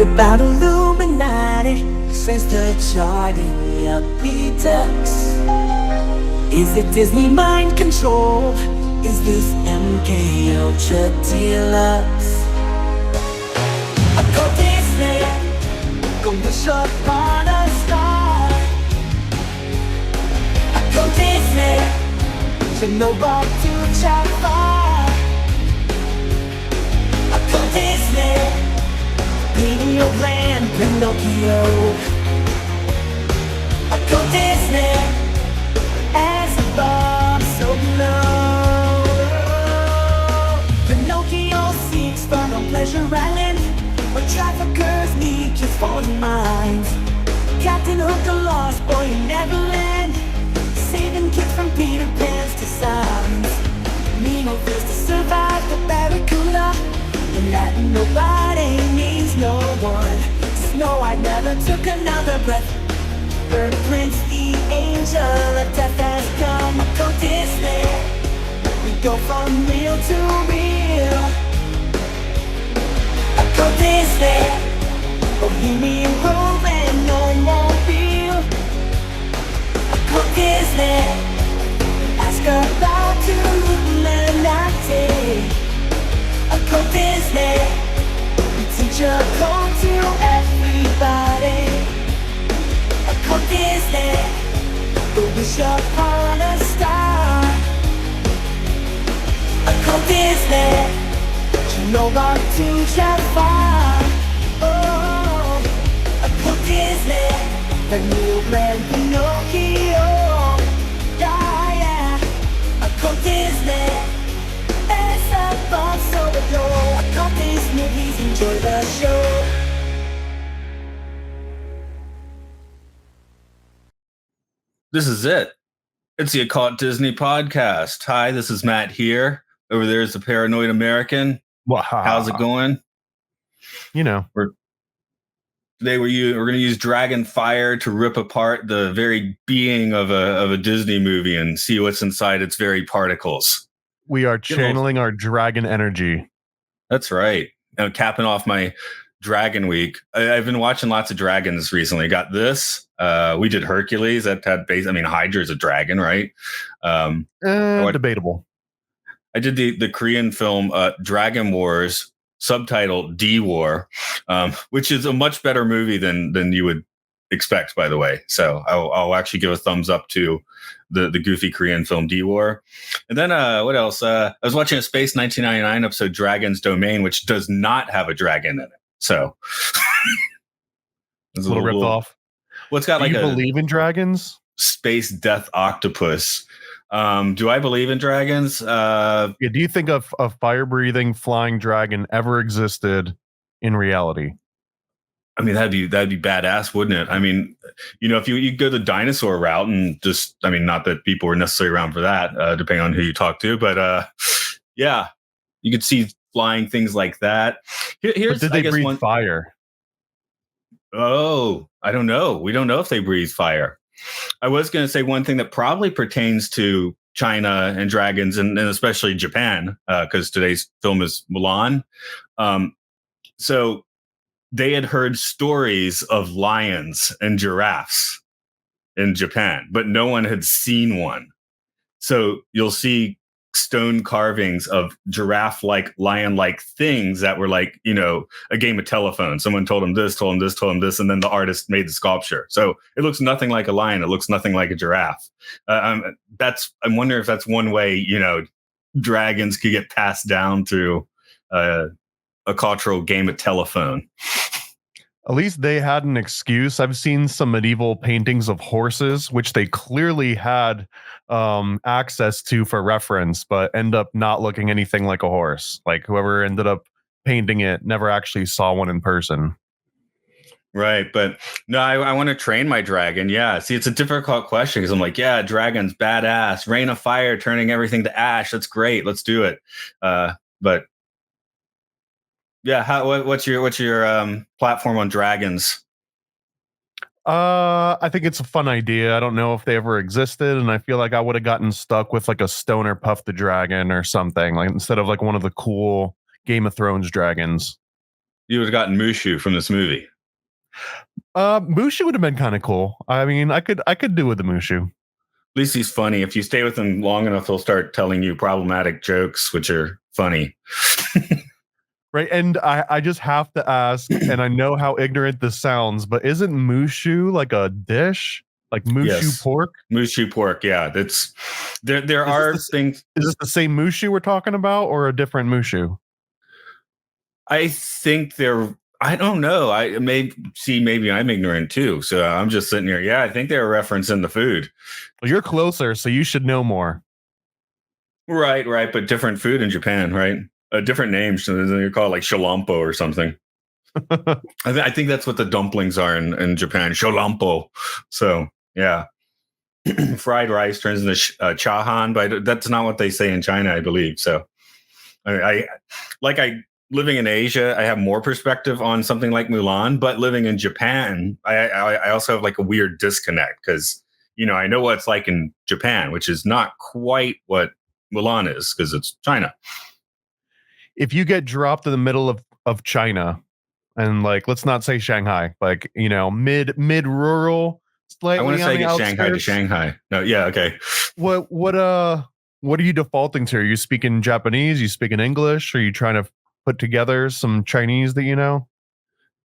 about Illuminati, since the charting upbeat ducks. Is it Disney mind control? Is this MK Ultra Deluxe? Occult Disney, go wish upon a star. Occult Disney, should know what to chat for. Occult Disney, Peter Pan, Pinocchio. Occult Disney, as a bomb so low. Pinocchio seeks fun on Pleasure Island, where traffickers meet just for the mind. Captain Hook, a lost boy in Neverland, saving kids from Peter Pan's designs. Nemo feels to survive the Barracuda, and that nobody needs no one. Snow White never took another breath. Bird Prince, the angel of death has come. Occult Disney, we go from real to real. Occult Disney, Bohemian Grove and no more real. Occult Disney, ask about Illuminati. Occult Disney, we teach occult to everybody. Occult Disney, go wish upon a star. Occult Disney, you know what to chat for. Oh, Occult Disney, the new brand Pinocchio. Yeah, yeah. Occult Disney, it's a bomb so we go. Occult Disney, please enjoy the show. This is it. It's the Occult Disney podcast. Hi, this is Matt here. Over there is the Paranoid American. How's it going? You know, Today we're going to use Dragon Fire to rip apart the very being of a Disney movie and see what's inside its very particles. we are channeling our dragon energy. That's right. I'm capping off my Dragon Week. I've been watching lots of dragons recently. Got this. We did Hercules. That had Hydra's a dragon, right? Debatable. I did the Korean film Dragon Wars, subtitled D War, which is a much better movie than you would expect, by the way. So I'll actually give a thumbs up to the goofy Korean film D War. And then what else? I was watching a Space 1999 episode, Dragon's Domain, which does not have a dragon in it. So it's a little ripped off. Well, it's got Do like you believe in dragons? Space death octopus. Do I believe in dragons? Do you think a fire-breathing flying dragon ever existed in reality? I mean, that'd be badass, wouldn't it? I mean, if you go the dinosaur route and just, not that people were necessarily around for that, depending on who you talk to, but yeah, you could see flying things like that. Here's, but did they breathe fire? Oh, I don't know. We don't know if they breathe fire. I was going to say one thing that probably pertains to China and dragons, and especially Japan, because today's film is Mulan. So they had heard stories of lions and giraffes in Japan, but no one had seen one. So you'll see stone carvings of giraffe-like, lion-like things that were like, a game of telephone. Someone told him this, told him this, told him this, and then the artist made the sculpture. So it looks nothing like a lion. It looks nothing like a giraffe. I'm wondering if that's one way, dragons could get passed down through a cultural game of telephone. At least they had an excuse. I've seen some medieval paintings of horses, which they clearly had access to for reference, but end up not looking anything like a horse. Like whoever ended up painting it never actually saw one in person. Right. But no, I want to train my dragon. Yeah. See, it's a difficult question because I'm like, yeah, dragon's badass. Rain of fire, turning everything to ash. That's great. Let's do it. But yeah, what's your platform on dragons? I think it's a fun idea. I don't know if they ever existed, and I feel like I would have gotten stuck with like a stoner Puff the Dragon or something, like instead of like one of the cool Game of Thrones dragons. you would have gotten Mushu from this movie. Mushu would have been kind of cool. I mean, I could do with the Mushu. At least he's funny. If you stay with him long enough, he'll start telling you problematic jokes, which are funny. Right. And I just have to ask, and I know how ignorant this sounds, but isn't Mushu like a dish? Like Mushu pork? Mushu pork, yeah. That's there are things. Is this the same Mushu we're talking about or a different Mushu? I think I don't know. Maybe I'm ignorant too. So I'm just sitting here. Yeah, I think they're referencing the food. Well, you're closer, so you should know more. Right. But different food in Japan, right? Different names. So you're called like sholampo or something. I think that's what the dumplings are in Japan. Sholampo. So yeah. Fried rice turns into chahan, but that's not what they say in China, I believe. So I living in Asia, I have more perspective on something like Mulan, but living in Japan, I also have like a weird disconnect because, I know what it's like in Japan, which is not quite what Mulan is because it's China. If you get dropped in the middle of China and like, let's not say Shanghai, like, mid rural, slightly I want to say get outskirts. Shanghai to Shanghai. No. Yeah. Okay. What are you defaulting to? Are you speaking Japanese? Are you speaking English? Are you trying to put together some Chinese that you know?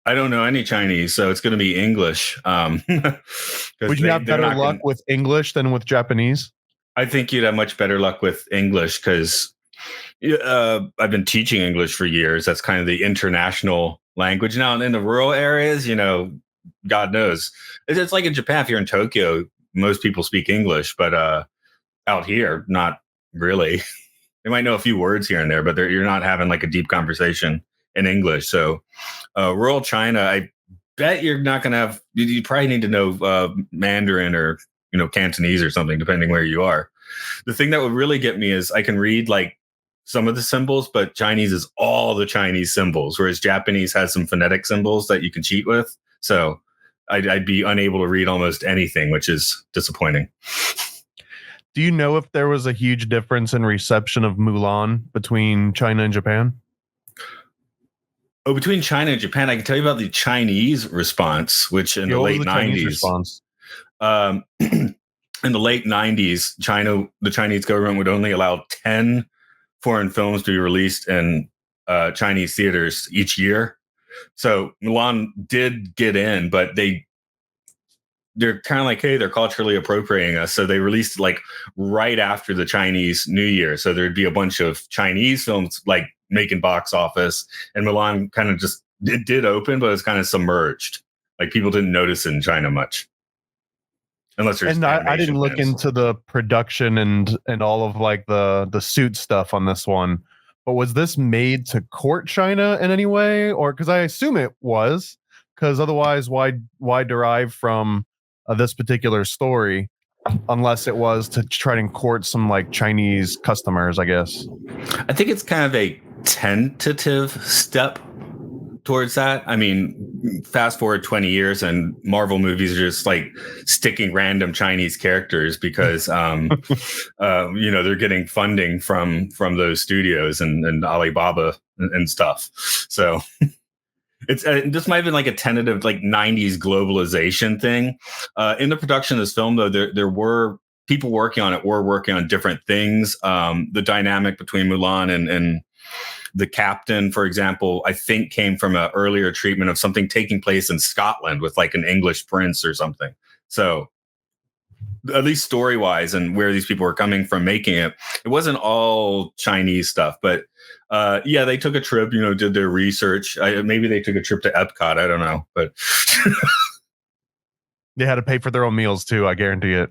I don't know any Chinese, so it's going to be English. Would you have better luck with English than with Japanese? I think you'd have much better luck with English because I've been teaching English for years. That's kind of the international language. Now, in the rural areas, God knows. It's like in Japan, if you're in Tokyo, most people speak English, but out here, not really. They might know a few words here and there, but you're not having like a deep conversation in English. So rural China, I bet you're not going to have, you probably need to know Mandarin or, Cantonese or something, depending where you are. The thing that would really get me is I can read like some of the symbols, but Chinese is all the Chinese symbols, whereas Japanese has some phonetic symbols that you can cheat with. So I'd be unable to read almost anything, which is disappointing. Do you know if there was a huge difference in reception of Mulan between China and Japan? Oh, between China and Japan, I can tell you about the Chinese response, which in the late 90s, in the late 90s, the Chinese government would only allow 10 foreign films to be released in Chinese theaters each year. So Mulan did get in, but they're kind of like, hey, they're culturally appropriating us. So they released like right after the Chinese New Year. So there'd be a bunch of Chinese films like making box office, and Mulan kind of just it did open, but it was kind of submerged. Like people didn't notice it in China much. Unless there's and I didn't look into the production and all of like the suit stuff on this one. But was this made to court China in any way? Or because I assume it was, because otherwise why derive from this particular story unless it was to try to court some like Chinese customers, I guess. I think it's kind of a tentative step towards that. I mean, fast forward 20 years and Marvel movies are just like sticking random Chinese characters because they're getting funding from those studios and Alibaba and stuff. So it's this might have been like a tentative like 90s globalization thing. In the production of this film, though, there were people working on it, were working on different things. The dynamic between Mulan and the captain, for example, I think came from an earlier treatment of something taking place in Scotland with like an English prince or something. So at least story wise and where these people were coming from making it, it wasn't all Chinese stuff, but they took a trip, did their research. Maybe they took a trip to Epcot. I don't know, but they had to pay for their own meals too. I guarantee it.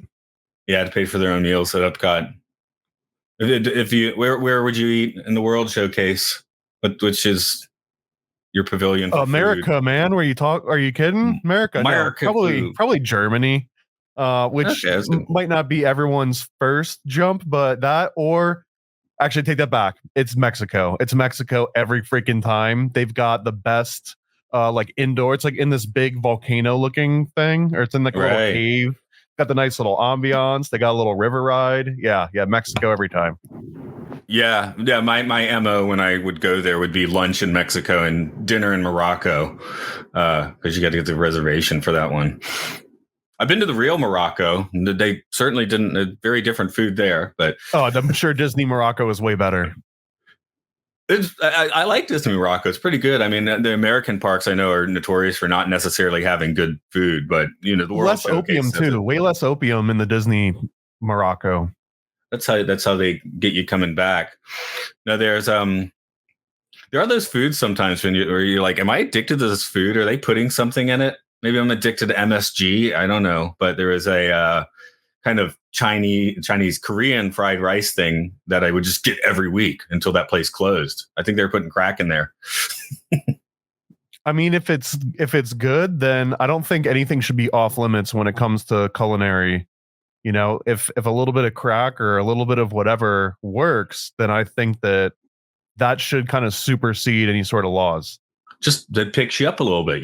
Yeah, had to pay for their own meals at Epcot. If you, where would you eat in the World Showcase? Which is your pavilion? For America, food? Man. Are you kidding? America, no, probably Germany, which might not be everyone's first jump, but that or actually take that back. It's Mexico. It's Mexico every freaking time. They've got the best like indoor. It's like in this big volcano looking thing, or it's in like a little cave. Got the nice little ambiance. They got a little river ride. Yeah, Mexico every time. Yeah, yeah. My MO when I would go there would be lunch in Mexico and dinner in Morocco, because you got to get the reservation for that one. I've been to the real Morocco. They certainly didn't. Very different food there, but Oh, I'm sure Disney Morocco is way better. I like Disney Morocco. It's pretty good. I mean, the American parks I know are notorious for not necessarily having good food, but the World Less opium Showcase has too. it. Way less opium in the Disney Morocco. That's how they get you coming back. Now there are those foods sometimes where you're like, am I addicted to this food? Are they putting something in it? Maybe I'm addicted to MSG. I don't know, but there is a kind of Chinese Korean fried rice thing that I would just get every week until that place closed. I think they're putting crack in there. I mean, if it's good, then I don't think anything should be off limits when it comes to culinary. If a little bit of crack or a little bit of whatever works, then I think that should kind of supersede any sort of laws. Just that picks you up a little bit,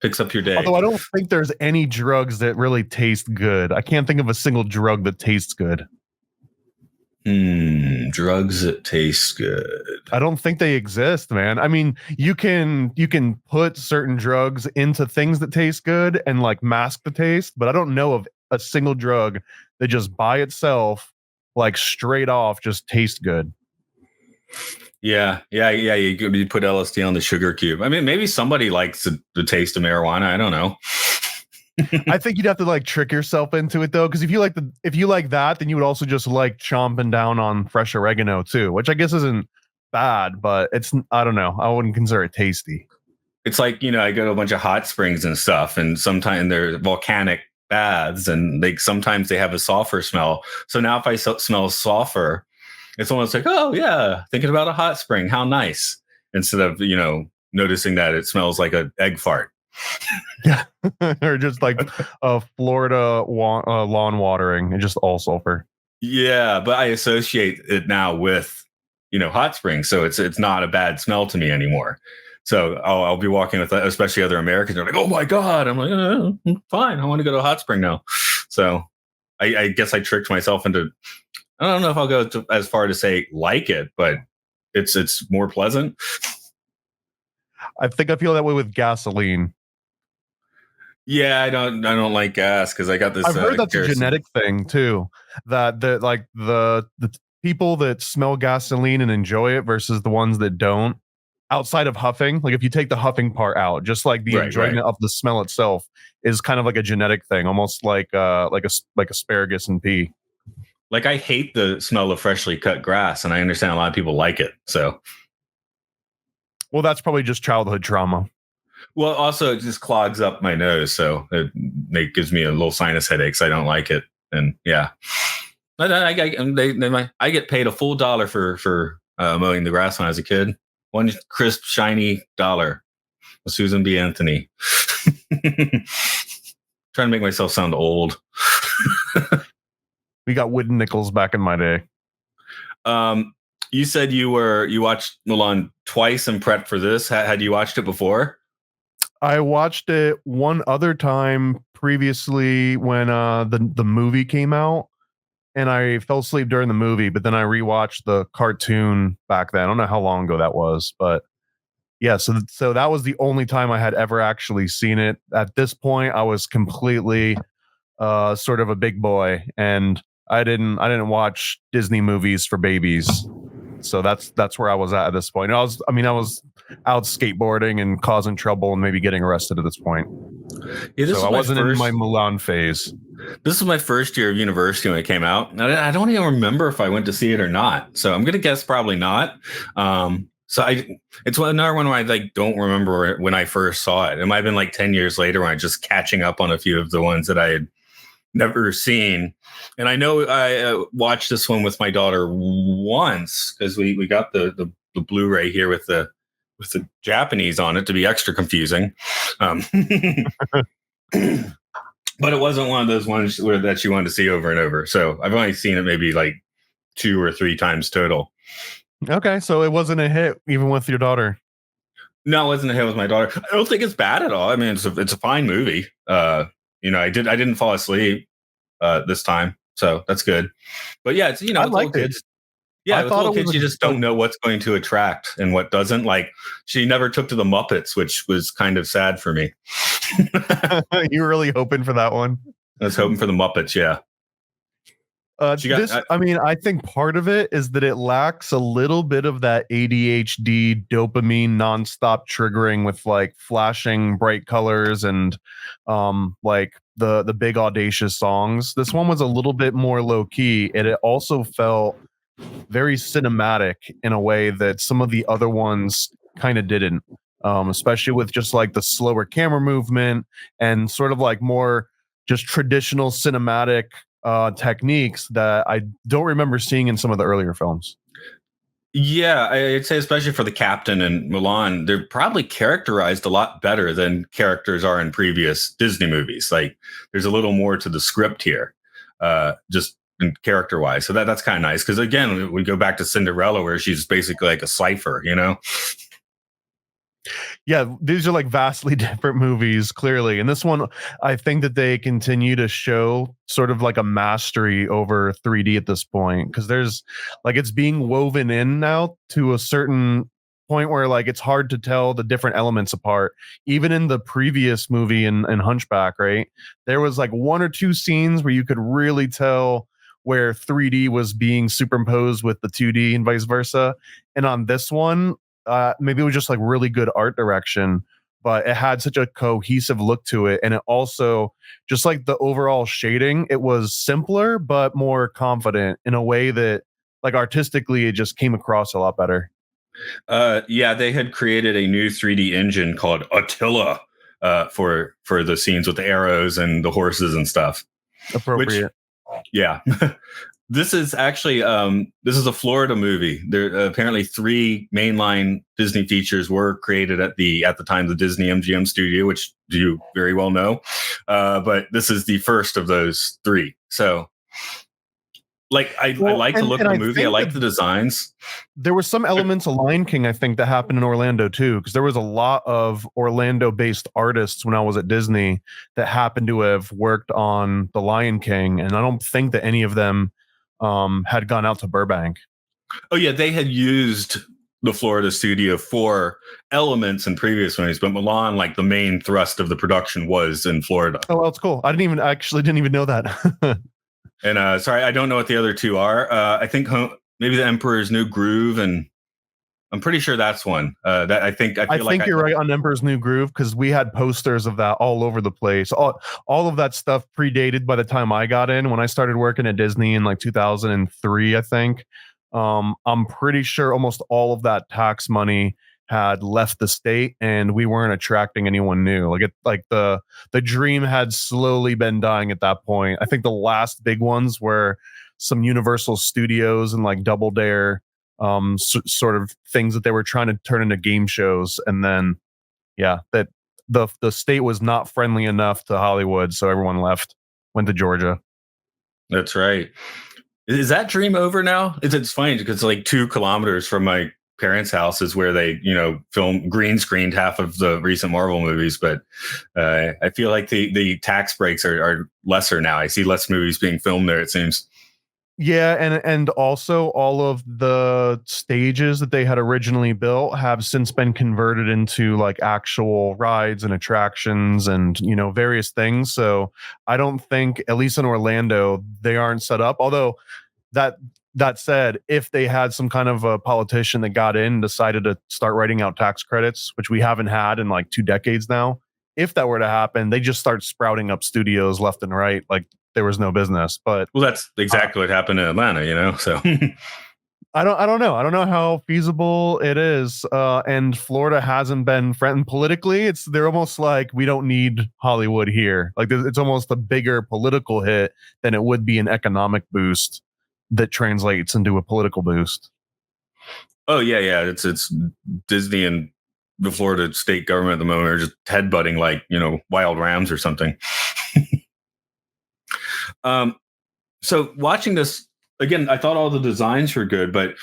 picks up your day. Although I don't think there's any drugs that really taste good. I can't think of a single drug that tastes good. Drugs that taste good. I don't think they exist, man. I mean, you can put certain drugs into things that taste good and like mask the taste, but I don't know of a single drug that just by itself, like straight off, just tastes good. Yeah. You put LSD on the sugar cube. I mean, maybe somebody likes the taste of marijuana. I don't know. I think you'd have to like trick yourself into it though, because if you like that, then you would also just like chomping down on fresh oregano too, which I guess isn't bad, but I don't know. I wouldn't consider it tasty. It's like, I go to a bunch of hot springs and stuff, and sometimes they're volcanic baths, and sometimes they have a sulfur smell. So now if I smell sulfur, it's almost like, oh yeah, thinking about a hot spring, how nice, instead of noticing that it smells like an egg fart. Yeah, or just like a Florida lawn watering and just all sulfur. Yeah, but I associate it now with hot springs, so it's not a bad smell to me anymore. So I'll be walking with especially other Americans. They're like, "Oh my god!" I'm like, "Fine, I want to go to a hot spring now." So I guess I tricked myself into. I don't know if I'll go as far to say like it, but it's more pleasant. I think I feel that way with gasoline. Yeah, I don't like gas because I got this. I've heard that's a genetic thing too. That the people that smell gasoline and enjoy it versus the ones that don't. Outside of huffing, like if you take the huffing part out, just like the enjoyment of the smell itself is kind of like a genetic thing, almost like asparagus and pea. Like I hate the smell of freshly cut grass, and I understand a lot of people like it. So, well, that's probably just childhood trauma. Well, also it just clogs up my nose, so it gives me a little sinus headache. So I don't like it, and yeah, I get paid a full $1 for mowing the grass when I was a kid. One crisp, shiny $1 with Susan B. Anthony. Trying to make myself sound old. We got wooden nickels back in my day. You said you watched Mulan twice and prepped for this. Had you watched it before? I watched it one other time previously when the movie came out, and I fell asleep during the movie, but then I rewatched the cartoon back then. I don't know how long ago that was, but yeah, so that was the only time I had ever actually seen it. At this point, I was completely sort of a big boy, and I didn't watch Disney movies for babies. So that's where I was at this point. I was out skateboarding and causing trouble and maybe getting arrested at this point. Yeah, so I wasn't in my Mulan phase. This was my first year of university when it came out. I don't even remember if I went to see it or not. So I'm gonna guess probably not. It's another one where I don't remember when I first saw it. It might have been like 10 years later when I just catching up on a few of the ones that I had never seen. And I know I watched this one with my daughter once because we got the Blu-ray here with the Japanese on it to be extra confusing. But it wasn't one of those ones that you wanted to see over and over. So I've only seen it maybe like 2 or 3 times total. Okay, so it wasn't a hit even with your daughter. No, it wasn't a hit with my daughter. I don't think it's bad at all. I mean, it's a fine movie. I didn't fall asleep this time, so that's good. But yeah, it's I liked kids. Yeah, I with thought little it kids, was you just don't know what's going to attract and what doesn't. Like, she never took to the Muppets, which was kind of sad for me. you were really hoping for that one. I was hoping for the Muppets. Yeah, she got. I mean, I think part of it is that it lacks a little bit of that ADHD dopamine nonstop triggering with like flashing bright colors and like the big audacious songs. This one was a little bit more low key, and it also felt very cinematic in a way that some of the other ones kind of didn't. Especially with just like the slower camera movement and sort of like more just traditional cinematic techniques that I don't remember seeing in some of the earlier films. Yeah, I'd say especially for the captain and Mulan, they're probably characterized a lot better than characters are in previous Disney movies. Like, there's a little more to the script here, just character wise. So that's kind of nice because again, we go back to Cinderella where she's basically like a cipher, you know. Yeah, these are like vastly different movies, clearly. And this one, I think that they continue to show sort of like a mastery over 3D at this point because there's like it's being woven in now to a certain point where like it's hard to tell the different elements apart. Even in the previous movie in Hunchback, right? There was like one or two scenes where you could really tell where 3D was being superimposed with the 2D and vice versa. And on this one, maybe it was just like really good art direction, but it had such a cohesive look to it. And it also, just like the overall shading, it was simpler, but more confident in a way that, like, artistically, it just came across a lot better. Yeah, they had created a new 3D engine called Attila for the scenes with the arrows and the horses and stuff. Which, Appropriate. yeah. This is actually this is a Florida movie. There apparently 3 mainline Disney features were created at the time the Disney MGM studio, which you very well know. But this is the first of those 3. So, like, I like the look of the movie. I like the designs. There were some elements of Lion King, I think, that happened in Orlando too, because there was a lot of Orlando-based artists when I was at Disney that happened to have worked on The Lion King, and I don't think that any of them had gone out to Burbank. Oh yeah, they had used the Florida studio for elements in previous movies, but Mulan, like the main thrust of the production, was in Florida. Oh, well, it's cool. I didn't even know that. And sorry, I don't know what the other 2 are. I think maybe The Emperor's New Groove, and I'm pretty sure that's one. That I think You're right on Emperor's New Groove because we had posters of that all over the place. All of that stuff predated by the time I got in. When I started working at Disney in like 2003, I think. I'm pretty sure almost all of that tax money had left the state, and we weren't attracting anyone new. Like the dream had slowly been dying at that point. I think the last big ones were some Universal Studios and like Double Dare sort of things that they were trying to turn into game shows, and then that the state was not friendly enough to Hollywood, so everyone went to Georgia. That's right. Is that dream over now? It's funny because like 2 kilometers from my parents' house is where they film green screened half of the recent Marvel movies, but I feel like the tax breaks are lesser now. I see less movies being filmed there, it seems. Yeah, and also all of the stages that they had originally built have since been converted into like actual rides and attractions and various things. So I don't think, at least in Orlando, they aren't set up. Although that said, if they had some kind of a politician that got in and decided to start writing out tax credits, which we haven't had in like 2 decades now, if that were to happen, they just start sprouting up studios left and right like there was no business. But well, that's exactly what happened in Atlanta, so I don't know. I don't know how feasible it is. And Florida hasn't been friendly politically. They're almost like, we don't need Hollywood here. Like it's almost a bigger political hit than it would be an economic boost that translates into a political boost. Oh yeah. It's Disney and the Florida state government at the moment are just headbutting like wild rams or something. So watching this again, I thought all the designs were good, but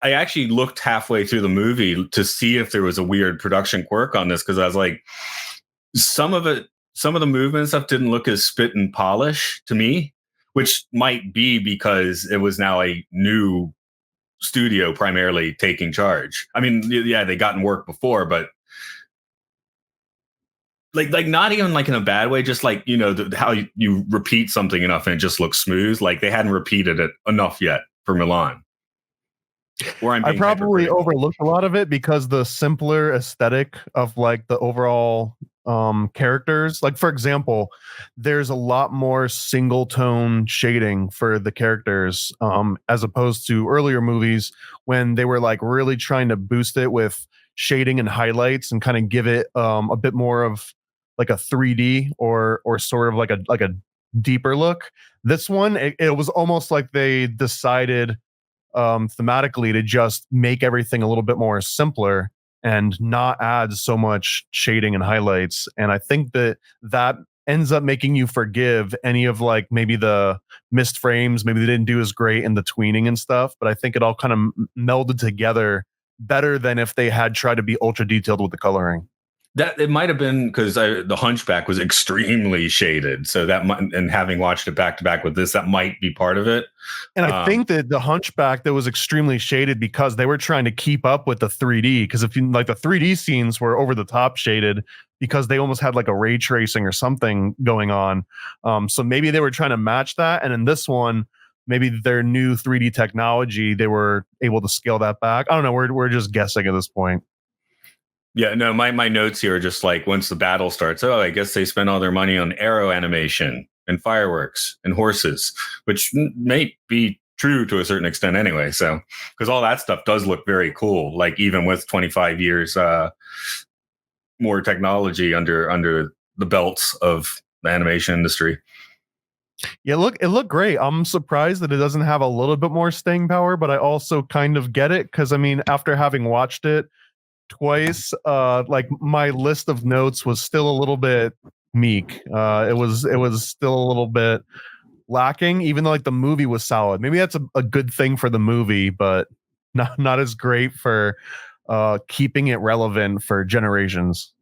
I actually looked halfway through the movie to see if there was a weird production quirk on this because I was like, some of the movement stuff didn't look as spit and polish to me, which might be because it was now a new studio primarily taking charge. I mean, yeah, they gotten work before, but like not even like in a bad way, just like, how you repeat something enough and it just looks smooth. Like they hadn't repeated it enough yet for Mulan. Or I'm I being probably hypercritical. overlooked a lot of it because the simpler aesthetic of like the overall characters. Like for example, there's a lot more single tone shading for the characters as opposed to earlier movies when they were like really trying to boost it with shading and highlights and kind of give it a bit more of like a 3D or sort of like a deeper look. This one, it was almost like they decided thematically to just make everything a little bit more simpler and not add so much shading and highlights. And I think that ends up making you forgive any of like maybe the missed frames. Maybe they didn't do as great in the tweening and stuff, but I think it all kind of melded together better than if they had tried to be ultra detailed with the coloring. That it might have been because the Hunchback was extremely shaded, so that might, and having watched it back to back with this, that might be part of it. And I think that the Hunchback that was extremely shaded because they were trying to keep up with the 3D. Because if you like the 3D scenes were over the top shaded because they almost had like a ray tracing or something going on. So maybe they were trying to match that. And in this one, maybe their new 3D technology, they were able to scale that back. I don't know. We're just guessing at this point. Yeah, no, my notes here are just like once the battle starts, I guess they spent all their money on aero animation and fireworks and horses, which may be true to a certain extent anyway. So, because all that stuff does look very cool, like even with 25 years more technology under the belts of the animation industry. Yeah, it looked great. I'm surprised that it doesn't have a little bit more staying power, but I also kind of get it because I mean, after having watched it twice, like my list of notes was still a little bit meek. It was still a little bit lacking, even though like the movie was solid. Maybe that's a good thing for the movie, but not as great for keeping it relevant for generations.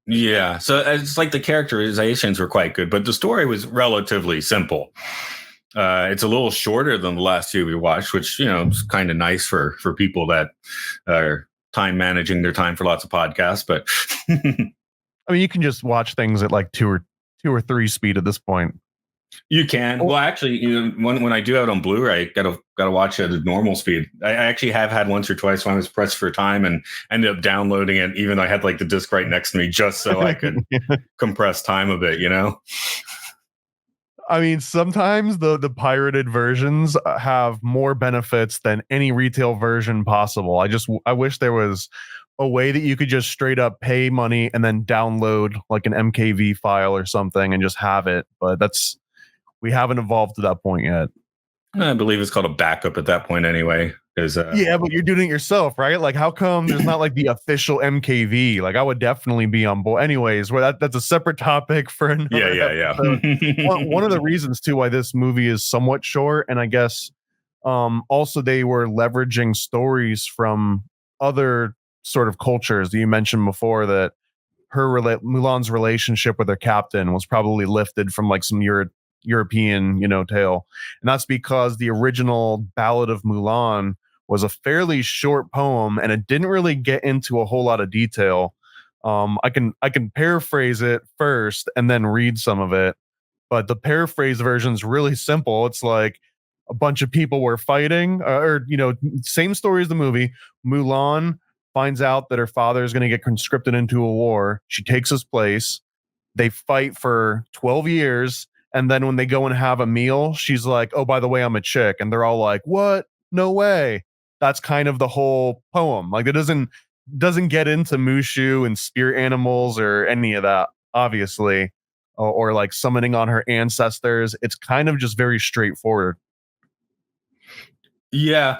Yeah, so it's like the characterizations were quite good, but the story was relatively simple. It's a little shorter than the last two we watched, which is kind of nice for people that are time managing their time for lots of podcasts. But I mean, you can just watch things at like two or three speed at this point. You can. Well, actually, when I do have it on Blu-ray, gotta watch it at normal speed. I actually have had once or twice when I was pressed for time and ended up downloading it, even though I had like the disc right next to me, just so I could compress time a bit. I mean, sometimes the pirated versions have more benefits than any retail version possible. I wish there was a way that you could just straight up pay money and then download like an MKV file or something and just have it. But we haven't evolved to that point yet. I believe it's called a backup at that point anyway. Yeah, but you're doing it yourself, right? Like, how come there's not like the official MKV? Like, I would definitely be on board. Anyways, that's a separate topic for another episode. One of the reasons too why this movie is somewhat short, and I guess also they were leveraging stories from other sort of cultures that you mentioned before that Mulan's relationship with her captain was probably lifted from like some European, tale. And that's because the original Ballad of Mulan was a fairly short poem and it didn't really get into a whole lot of detail. I can paraphrase it first and then read some of it, but the paraphrase version is really simple. It's like a bunch of people were fighting, same story as the movie. Mulan finds out that her father is going to get conscripted into a war. She takes his place. They fight for 12 years. And then when they go and have a meal, she's like, oh, by the way, I'm a chick. And they're all like, what? No way. That's kind of the whole poem. Like it doesn't get into Mushu and spirit animals or any of that, obviously, or like summoning on her ancestors. It's kind of just very straightforward. Yeah.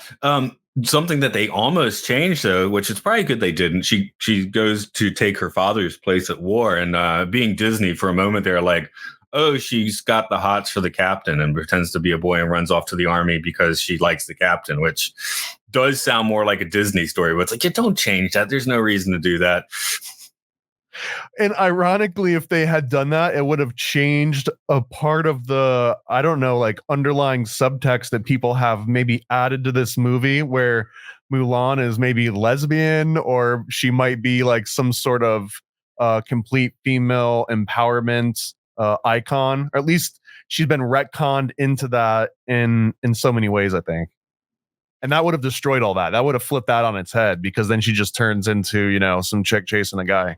Something that they almost changed, though, which is probably good they didn't. She goes to take her father's place at war, and being Disney for a moment, they're like, oh, she's got the hots for the captain and pretends to be a boy and runs off to the army because she likes the captain, which does sound more like a Disney story. But it's like, you don't change that. There's no reason to do that. And ironically, if they had done that, it would have changed a part of the, I don't know, like underlying subtext that people have maybe added to this movie where Mulan is maybe lesbian, or she might be like some sort of complete female empowerment icon, or at least she's been retconned into that in so many ways, I think. And that would have destroyed all that. That would have flipped that on its head, because then she just turns into, some chick chasing a guy.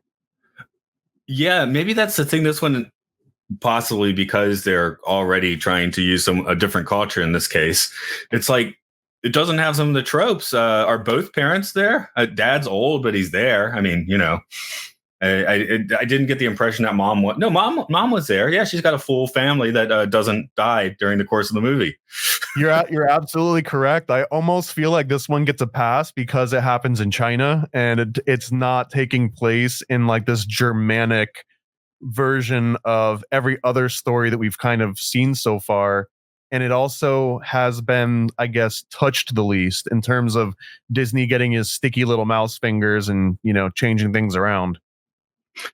Yeah, maybe that's the thing. This one, possibly because they're already trying to use a different culture in this case. It's like it doesn't have some of the tropes. Are both parents there? Dad's old, but he's there. I mean, I didn't get the impression that mom was. No, mom was there. Yeah, she's got a full family that doesn't die during the course of the movie. You're absolutely correct. I almost feel like this one gets a pass because it happens in China, and it's not taking place in like this Germanic version of every other story that we've kind of seen so far. And it also has been, I guess, touched the least in terms of Disney getting his sticky little mouse fingers and, changing things around.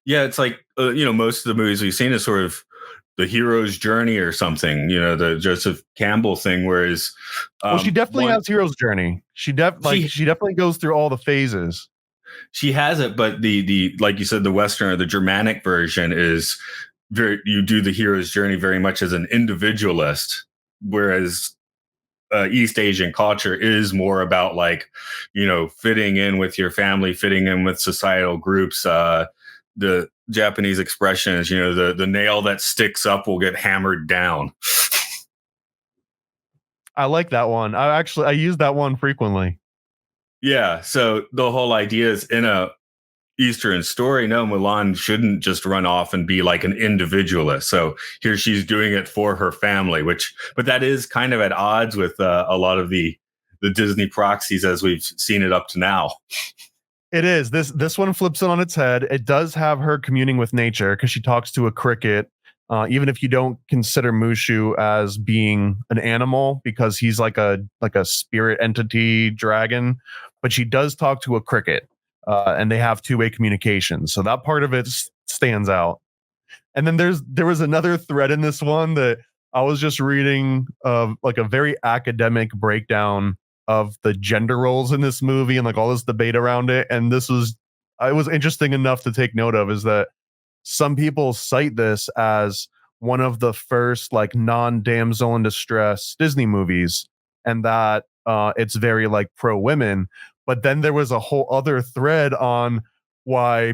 Yeah, it's like most of the movies we've seen is sort of the hero's journey or something. The Joseph Campbell thing. Whereas, well, she definitely has hero's journey. She definitely goes through all the phases. She has it, but the like you said, the Western or the Germanic version is you do the hero's journey very much as an individualist, whereas East Asian culture is more about like, fitting in with your family, fitting in with societal groups. The Japanese expression is, the nail that sticks up will get hammered down. I like that one. I use that one frequently. Yeah. So the whole idea is in a Eastern story, no, Mulan shouldn't just run off and be like an individualist. So here she's doing it for her family, but that is kind of at odds with a lot of the Disney proxies as we've seen it up to now. It is. This one flips it on its head. It does have her communing with nature because she talks to a cricket. Even if you don't consider Mushu as being an animal, because he's like a spirit entity dragon, but she does talk to a cricket, and they have two-way communication. So that part of it stands out. And then there was another thread in this one that I was just reading, like a very academic breakdown of the gender roles in this movie and like all this debate around it. And it was interesting enough to take note of, is that some people cite this as one of the first like non-damsel in distress Disney movies, and that it's very like pro women. But then there was a whole other thread on why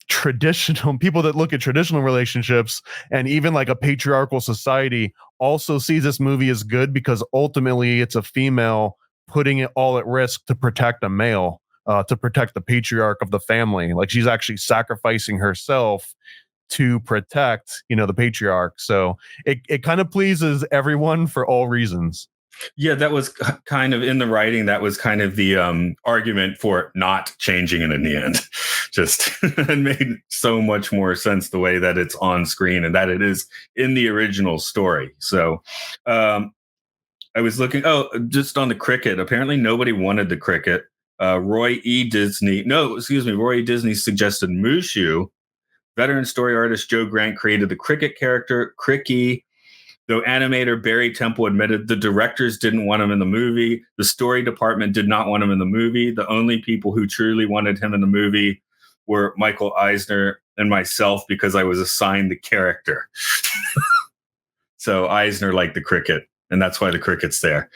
traditional people that look at traditional relationships and even like a patriarchal society also sees this movie as good, because ultimately it's a female putting it all at risk to protect a male, to protect the patriarch of the family. Like she's actually sacrificing herself to protect, the patriarch. So it kind of pleases everyone for all reasons. Yeah, that was kind of in the writing. That was kind of the argument for not changing it in the end. Just it made so much more sense the way that it's on screen and that it is in the original story. So I was looking, just on the cricket. Apparently nobody wanted the cricket. Roy E. Disney suggested Mushu. Veteran story artist Joe Grant created the cricket character, Cricky, though animator Barry Temple admitted the directors didn't want him in the movie. The story department did not want him in the movie. The only people who truly wanted him in the movie were Michael Eisner and myself, because I was assigned the character. So Eisner liked the cricket, and that's why the cricket's there.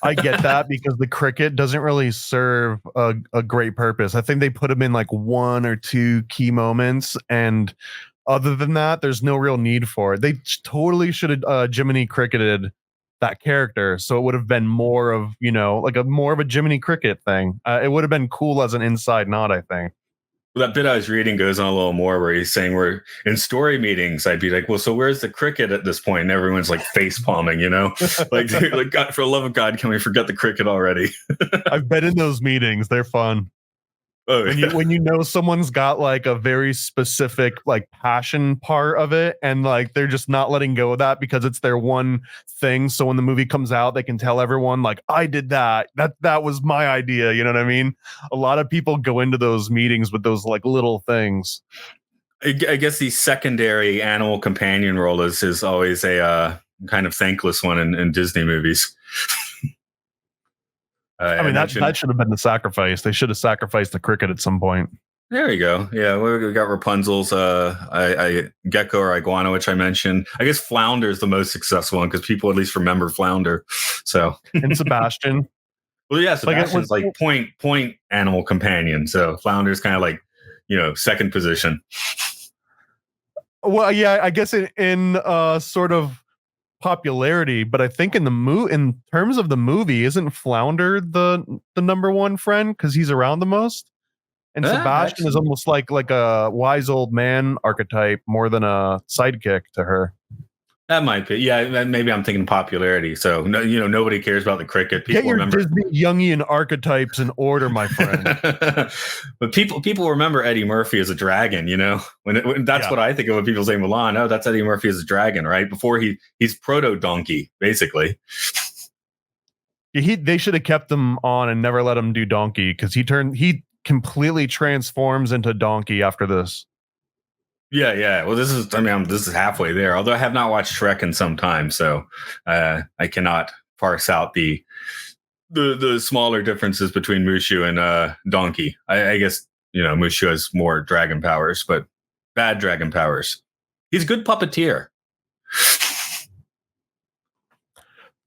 I get that, because the cricket doesn't really serve a great purpose. I think they put him in like one or two key moments, and other than that, there's no real need for it. They totally should have Jiminy cricketed that character, so it would have been more of, more of a Jiminy Cricket thing. It would have been cool as an inside nod, I think. That bit I was reading goes on a little more, where he's saying we're in story meetings. I'd be like, well, so where's the cricket at this point? And everyone's like face palming, like, dude, like, God, for the love of God, can we forget the cricket already? I've been in those meetings. They're fun. Oh, when you know someone's got like a very specific like passion part of it, and like they're just not letting go of that because it's their one thing. So when the movie comes out, they can tell everyone like, I did that. That was my idea. You know what I mean? A lot of people go into those meetings with those like little things. I guess the secondary animal companion role is always a kind of thankless one in Disney movies. I I mean, that mentioned. should have been the sacrifice. They should have sacrificed the cricket at some point. There we go. Yeah, we got Rapunzel's gecko or iguana, which I mentioned. I guess Flounder is the most successful one because people at least remember Flounder. So, And Sebastian. well, yeah, Like, it Sebastian's was like point animal companion. So Flounder's kind of like, second position. Well, yeah, I guess in sort of popularity, but I think in terms of the movie, isn't Flounder the number one friend because he's around the most? And Sebastian is Actually, almost like a wise old man archetype more than a sidekick to her. that might be. Yeah, maybe I'm thinking popularity. So no, nobody cares about the cricket. Get People your remember Disney Jungian archetypes in order, my friend. But people remember Eddie Murphy as a dragon. When that's Yeah. what I think of when people say Mulan. Oh, that's Eddie Murphy as a dragon, right? Before he's proto donkey, basically. They should have kept him on and never let him do donkey because he completely transforms into donkey after this. Yeah. Well, this is halfway there. Although I have not watched Shrek in some time, so I cannot parse out the smaller differences between Mushu and Donkey. I guess Mushu has more dragon powers, but bad dragon powers. He's a good puppeteer.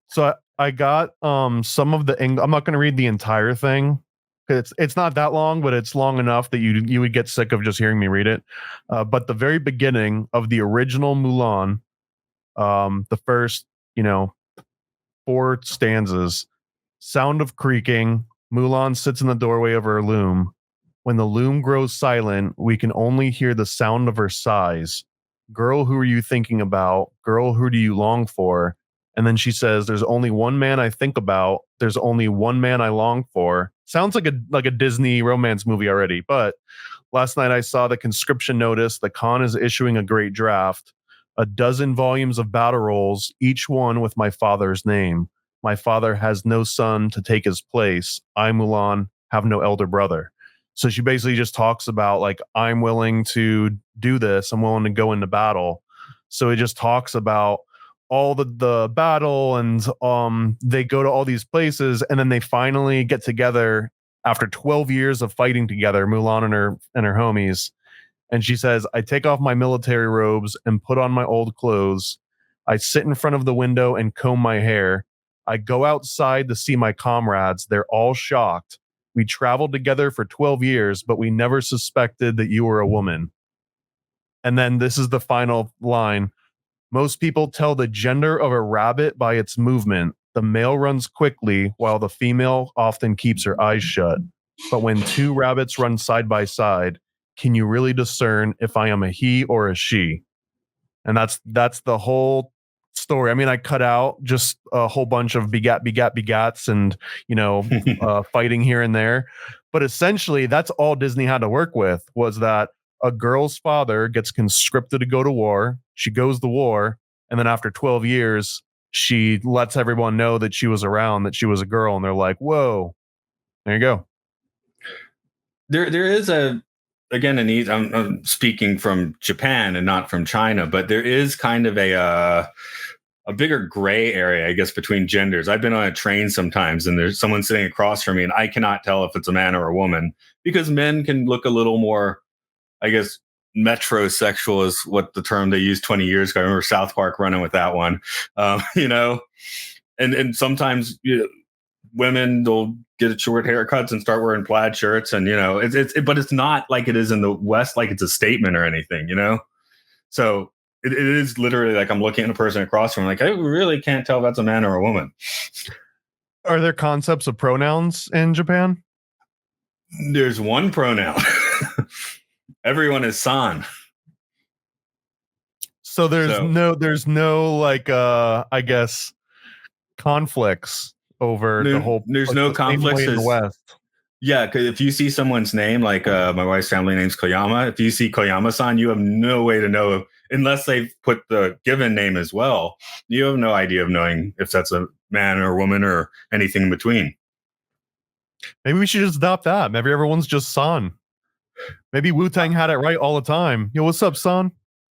So I got some of the I'm not going to read the entire thing. It's not that long, but it's long enough that you would get sick of just hearing me read it. But the very beginning of the original Mulan, the first 4 stanzas: sound of creaking. Mulan sits in the doorway of her loom. When the loom grows silent, we can only hear the sound of her sighs. Girl, who are you thinking about? Girl, who do you long for? And then she says, there's only one man I think about. There's only one man I long for. Sounds like a Disney romance movie already. But last night I saw the conscription notice. The Khan is issuing a great draft. 12 volumes of battle rolls, each one with my father's name. My father has no son to take his place. I, Mulan, have no elder brother. So she basically just talks about, like, I'm willing to do this. I'm willing to go into battle. So it just talks about all the battle, and they go to all these places, and then they finally get together after 12 years of fighting together, Mulan and her homies. And she says, I take off my military robes and put on my old clothes. I sit in front of the window and comb my hair. I go outside to see my comrades. They're all shocked. We traveled together for 12 years, but we never suspected that you were a woman. And then this is the final line. Most people tell the gender of a rabbit by its movement. The male runs quickly, while the female often keeps her eyes shut. But when 2 rabbits run side by side, can you really discern if I am a he or a she? And that's the whole story. I mean, I cut out just a whole bunch of begats and fighting here and there, but essentially that's all Disney had to work with, was that a girl's father gets conscripted to go to war. She goes to war, and then after 12 years, she lets everyone know that she was around, that she was a girl, and they're like, "Whoa, there you go." There is again a need. I'm speaking from Japan and not from China, but there is kind of a bigger gray area, I guess, between genders. I've been on a train sometimes, and there's someone sitting across from me, and I cannot tell if it's a man or a woman, because men can look a little more, I guess, metrosexual is what the term they used 20 years ago. I remember South Park running with that one, and sometimes women will get short haircuts and start wearing plaid shirts, and but it's not like it is in the West, like it's a statement or anything, So it is literally like I'm looking at a person across from me, like, I really can't tell if that's a man or a woman. Are there concepts of pronouns in Japan? There's one pronoun. Everyone is san. So there's no like I guess conflicts over the whole. There's no conflicts in the West. Yeah, because if you see someone's name, like my wife's family name's Koyama, if you see Koyama-san, you have no way to know, unless they've put the given name as well. You have no idea of knowing if that's a man or a woman or anything in between. Maybe we should just adopt that. Maybe everyone's just san. Maybe Wu-Tang had it right all the time. Yo, what's up, son?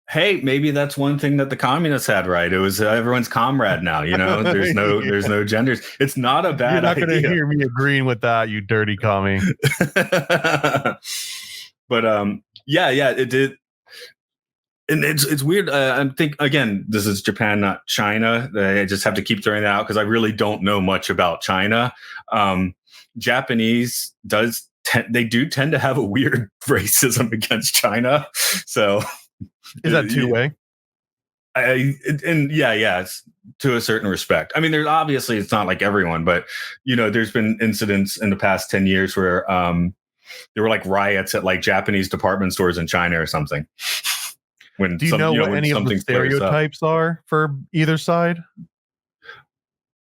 Hey, maybe that's one thing that the communists had right. It was everyone's comrade now. There's no Yeah. there's no genders. It's not a You're bad not going to idea. hear me agreeing with that, you dirty commie. But yeah, it did. And it's weird. I think again, this is Japan, not China. I just have to keep throwing that out because I really don't know much about China. Japanese they do tend to have a weird racism against China. So Is that two-way? It's to a certain respect. I mean, there's obviously it's not like everyone, but there's been incidents in the past 10 years where there were like riots at like Japanese department stores in China or something. Do you know what any of the stereotypes are for either side?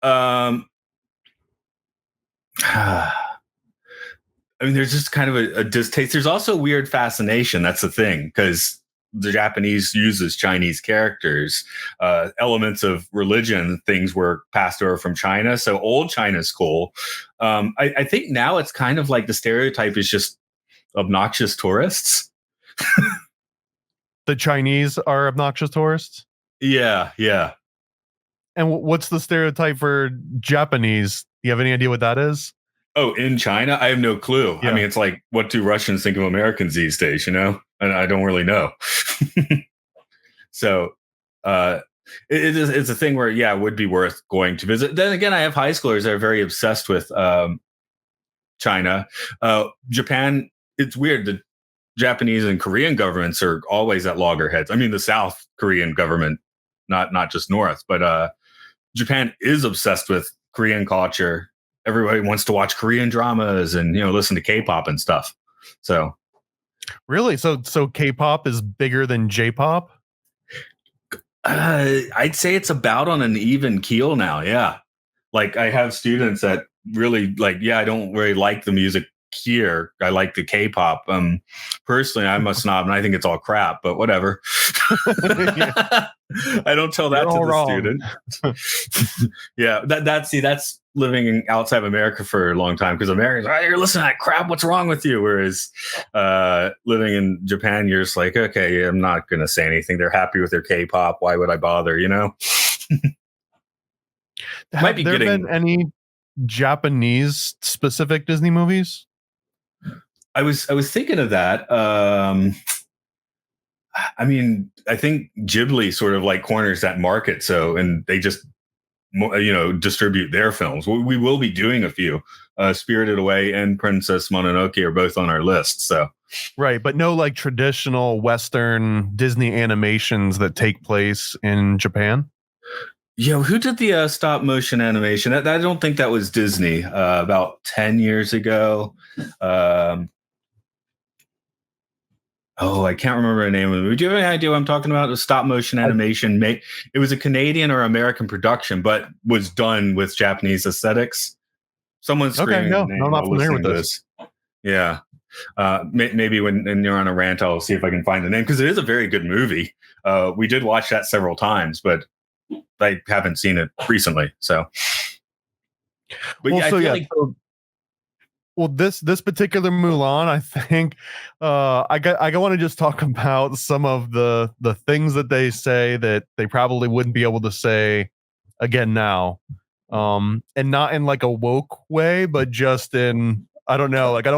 I mean, there's just kind of a distaste. There's also weird fascination. That's the thing, because the Japanese uses Chinese characters. Elements of religion, things were passed over from China. So old China's cool. I think now it's kind of like the stereotype is just obnoxious tourists. The Chinese are obnoxious tourists? Yeah. And what's the stereotype for Japanese? Do you have any idea what that is? Oh, in China? I have no clue. Yeah. I mean, it's like, what do Russians think of Americans these days, And I don't really know. So it's a thing where, it would be worth going to visit. Then again, I have high schoolers that are very obsessed with China. Japan, it's weird. The Japanese and Korean governments are always at loggerheads. I mean, the South Korean government, not just North, but Japan is obsessed with Korean culture. Everybody wants to watch Korean dramas and listen to K-pop and stuff. So really, so K-pop is bigger than J-pop? I'd say it's about on an even keel now. Yeah, like I have students that really like. Yeah, I don't really like the music here. I like the K-pop. Personally, I'm a snob and I think it's all crap. But whatever. I don't tell that to the student. Yeah, that's living outside of America for a long time, because Americans, you're listening to that crap. What's wrong with you? Whereas living in Japan, you're just like, okay, I'm not going to say anything. They're happy with their K-pop. Why would I bother? Have there been any Japanese specific Disney movies? I was thinking of that. I mean, I think Ghibli sort of like corners that market. So, and they just, distribute their films. We will be doing a few. Spirited Away and Princess Mononoke are both on our list. So, right, but no like traditional Western Disney animations that take place in Japan. Yeah, who did the stop motion animation? I don't think that was Disney. About 10 years ago. I can't remember the name of the movie. Do you have any idea what I'm talking about? The stop motion animation. It was a Canadian or American production, but was done with Japanese aesthetics. Someone's screaming. Okay, no, I'm not familiar with this. Yeah. Maybe when you're on a rant, I'll see if I can find the name, because it is a very good movie. We did watch that several times, but I haven't seen it recently. So, but well, this particular Mulan, I think I want to just talk about some of the things that they say that they probably wouldn't be able to say again now, and not in like a woke way, but just in, I don't know, like I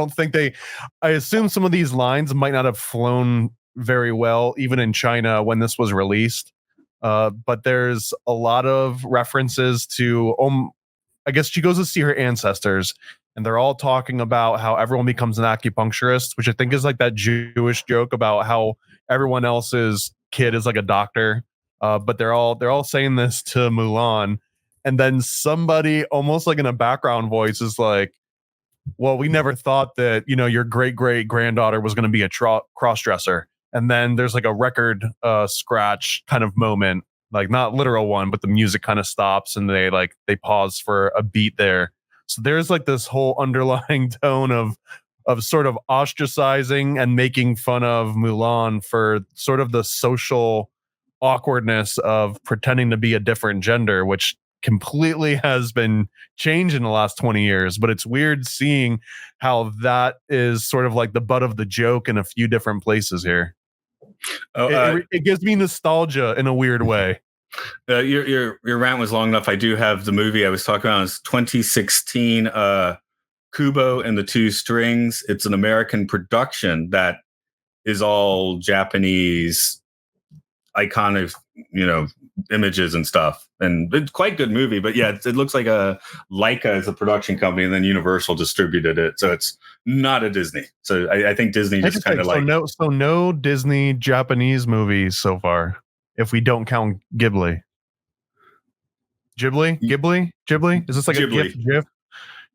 assume some of these lines might not have flown very well even in China when this was released, but there's a lot of references to I guess she goes to see her ancestors, and they're all talking about how everyone becomes an acupuncturist, which I think is like that Jewish joke about how everyone else's kid is like a doctor. But they're all saying this to Mulan, and then somebody almost like in a background voice is like, "Well, we never thought that your great great granddaughter was going to be a cross dresser." And then there's like a record scratch kind of moment, like not literal one, but the music kind of stops and they pause for a beat there. So there's like this whole underlying tone of sort of ostracizing and making fun of Mulan for sort of the social awkwardness of pretending to be a different gender, which completely has been changed in the last 20 years. But it's weird seeing how that is sort of like the butt of the joke in a few different places here. Oh, It gives me nostalgia in a weird way. your rant was long enough. I do have the movie I was talking about. It's 2016. Kubo and the Two Strings. It's an American production that is all Japanese iconic, images and stuff. And it's quite a good movie, but yeah, it looks like Leica is a production company and then Universal distributed it. So it's not a Disney. So I think Disney just kind of no Disney Japanese movies so far, if we don't count Ghibli. Ghibli? Is this like Ghibli. a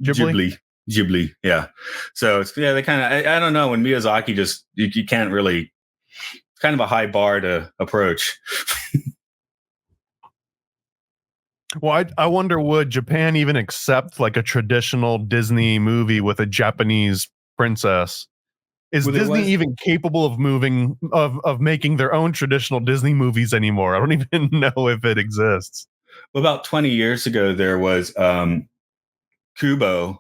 GIF? Ghibli. Yeah. So it's, they kind of, I don't know, when Miyazaki just, you can't really, it's kind of a high bar to approach. Well, I wonder, would Japan even accept like a traditional Disney movie with a Japanese princess? Is Disney even capable of making their own traditional Disney movies anymore? I don't even know if it exists. Well, about 20 years ago, there was Kubo.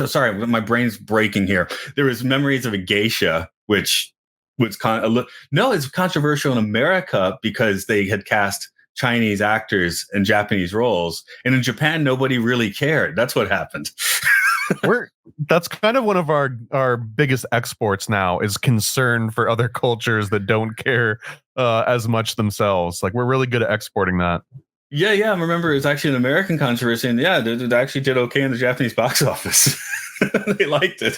Sorry, my brain's breaking here. There was Memories of a Geisha, which was it's controversial in America because they had cast Chinese actors in Japanese roles, and in Japan, nobody really cared. That's what happened. That's kind of one of our biggest exports now, is concern for other cultures that don't care as much themselves. Like, we're really good at exporting that. Yeah. I remember it was actually an American controversy, and it actually did okay in the Japanese box office. They liked it.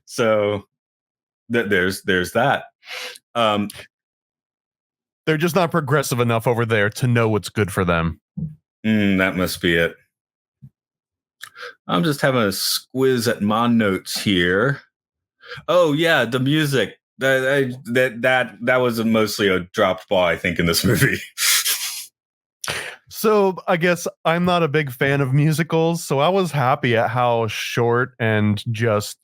So there's that. They're just not progressive enough over there to know what's good for them. That must be it. I'm just having a squiz at my notes here. Oh yeah, the music that was mostly a dropped ball, I think, in this movie. So I guess I'm not a big fan of musicals, so I was happy at how short and just,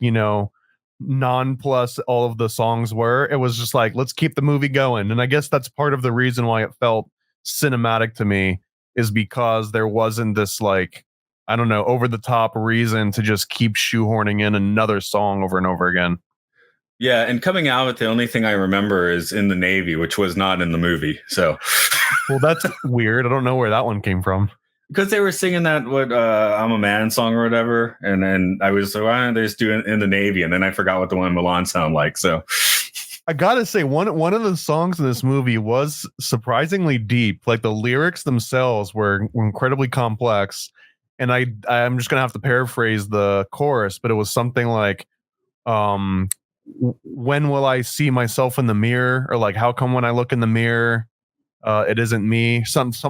non-plus all of the songs were. It was just like, let's keep the movie going. And I guess that's part of the reason why it felt cinematic to me, is because there wasn't this, like, I don't know, over the top reason to just keep shoehorning in another song over and over again. Yeah, and coming out of it, the only thing I remember is In the Navy, which was not in the movie. So, well, that's weird. I don't know where that one came from. Because they were singing that I'm a Man song or whatever, and then I was like, why aren't they just doing In the Navy? And then I forgot what the one Mulan sound like. So, I gotta say, one of the songs in this movie was surprisingly deep. Like, the lyrics themselves were incredibly complex, and I'm just gonna have to paraphrase the chorus, but it was something like, when will I see myself in the mirror? Or like, how come when I look in the mirror, it isn't me?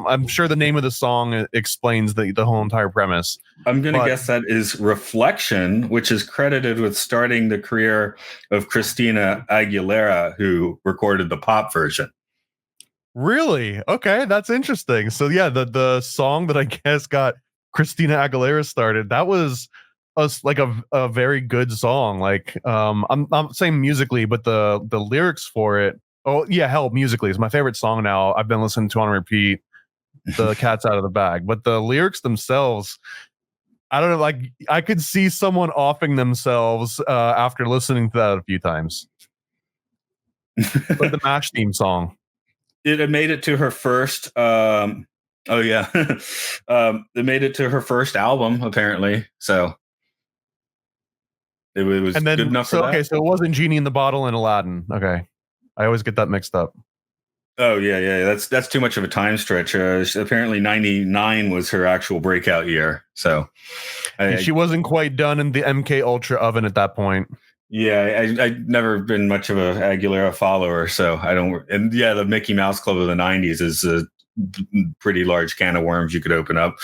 I'm sure the name of the song explains the whole entire premise. I'm going to guess that is Reflection, which is credited with starting the career of Christina Aguilera, who recorded the pop version. Really? Okay, that's interesting. So yeah, the song that I guess got Christina Aguilera started, that was a very good song. Like, I'm not saying musically, but the lyrics for it. Oh yeah, hell, musically is my favorite song now. I've been listening to on repeat. The Cat's Out of the Bag, but the lyrics themselves, I don't know. Like, I could see someone offing themselves after listening to that a few times. But the MASH theme song, it had made it to her first. It made it to her first album, apparently. So it was and then, good enough for that. Okay, so it wasn't Genie in the Bottle and Aladdin. Okay, I always get that mixed up. Oh yeah. That's too much of a time stretch. Apparently, 99 was her actual breakout year. So she wasn't quite done in the MK Ultra oven at that point. Yeah, I've never been much of a Aguilera follower, so I don't. And yeah, the Mickey Mouse Club of the '90s is a pretty large can of worms you could open up.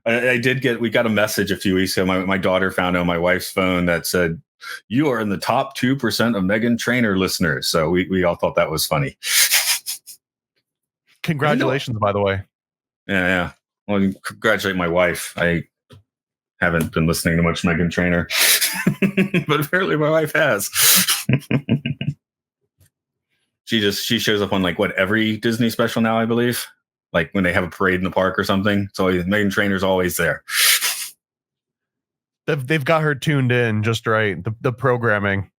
We got a message a few weeks ago. My daughter found on my wife's phone that said, "You are in the top 2% of Meghan Trainor listeners." So we all thought that was funny. Congratulations, by the way. Yeah. Well, congratulate my wife. I haven't been listening to much Meghan Trainor, but apparently my wife has. She shows up on like what every Disney special now, I believe. Like when they have a parade in the park or something. So Meghan Trainor's always there. They've got her tuned in just right. The programming.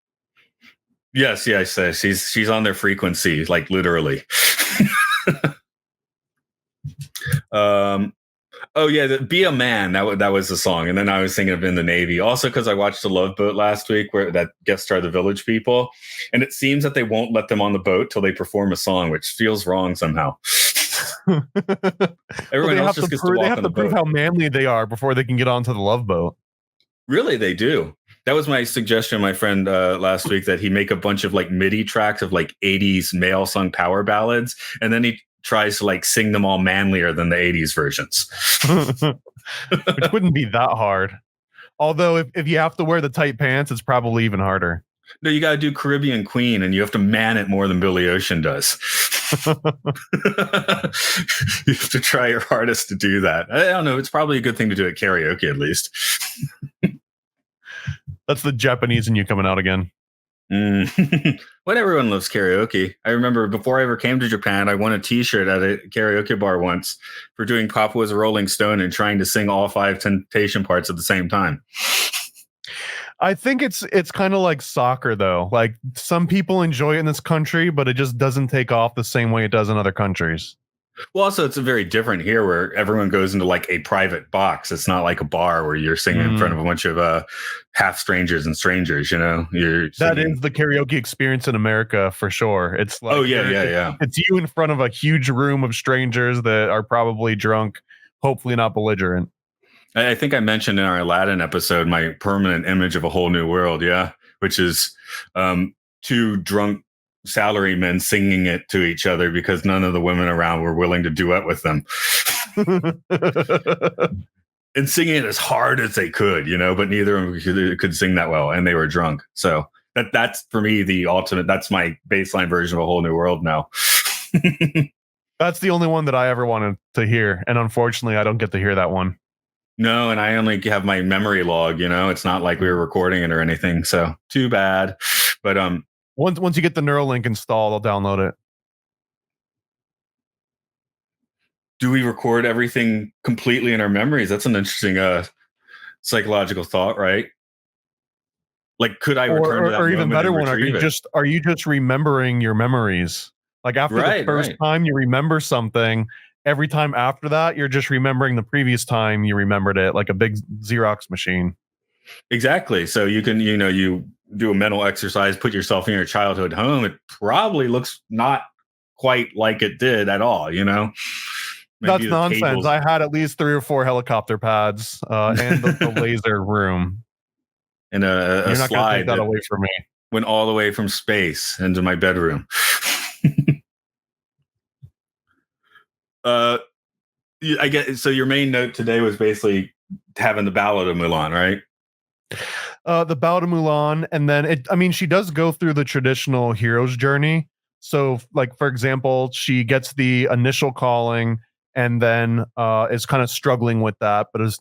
Yes, she's on their frequency, like literally. Oh yeah, Be a Man. That was the song, and then I was thinking of In the Navy. Also, because I watched The Love Boat last week, where that guest star The Village People, and it seems that they won't let them on the boat till they perform a song, which feels wrong somehow. Everyone else just gets to walk they have on to the prove boat. how manly they are before they can get onto the Love Boat. Really, they do. That was my suggestion, my friend, last week, that he make a bunch of like MIDI tracks of like 80s male sung power ballads, and then he tries to like sing them all manlier than the 80s versions. Which wouldn't be that hard. Although if you have to wear the tight pants, it's probably even harder. No, you got to do Caribbean Queen, and you have to man it more than Billy Ocean does. You have to try your hardest to do that. I don't know. It's probably a good thing to do at karaoke, at least. That's the Japanese in you coming out again. But everyone loves karaoke. I remember before I ever came to Japan, I won a T-shirt at a karaoke bar once for doing Papa Was a Rolling Stone and trying to sing all 5 Temptation parts at the same time. I think it's kind of like soccer, though. Like some people enjoy it in this country, but it just doesn't take off the same way it does in other countries. Well, also, it's very different here where everyone goes into like a private box. It's not like a bar where you're singing in front of a bunch of half strangers and strangers, you know? That is the karaoke experience in America for sure. It's like, yeah. It's you in front of a huge room of strangers that are probably drunk, hopefully not belligerent. I think I mentioned in our Aladdin episode my permanent image of A Whole New World, which is 2 drunk salarymen singing it to each other because none of the women around were willing to duet with them. And singing it as hard as they could, you know, but neither of them could sing that well, and they were drunk. So that's for me the ultimate. That's my baseline version of A Whole New World now. That's the only one that I ever wanted to hear, and unfortunately, I don't get to hear that one. No, and I only have my memory log. You know, it's not like we were recording it or anything. So too bad. But once you get the Neuralink installed, I'll download it. Do we record everything completely in our memories? That's an interesting psychological thought, right? Like, could I return to that or even better one? Are you just remembering your memories? Like after the first time you remember something, every time after that, you're just remembering the previous time you remembered it, like a big Xerox machine. Exactly. So you can, you do a mental exercise, put yourself in your childhood home. It probably looks not quite like it did at all, you know? Maybe that's nonsense. Cables. I had at least 3 or 4 helicopter pads and the laser room. And a not slide take that away from me. Went all the way from space into my bedroom. I get so your main note today was basically having the Ballad of Mulan, right? The Ballad of Mulan, and then she does go through the traditional hero's journey. So, like for example, she gets the initial calling, and then is kind of struggling with that, but is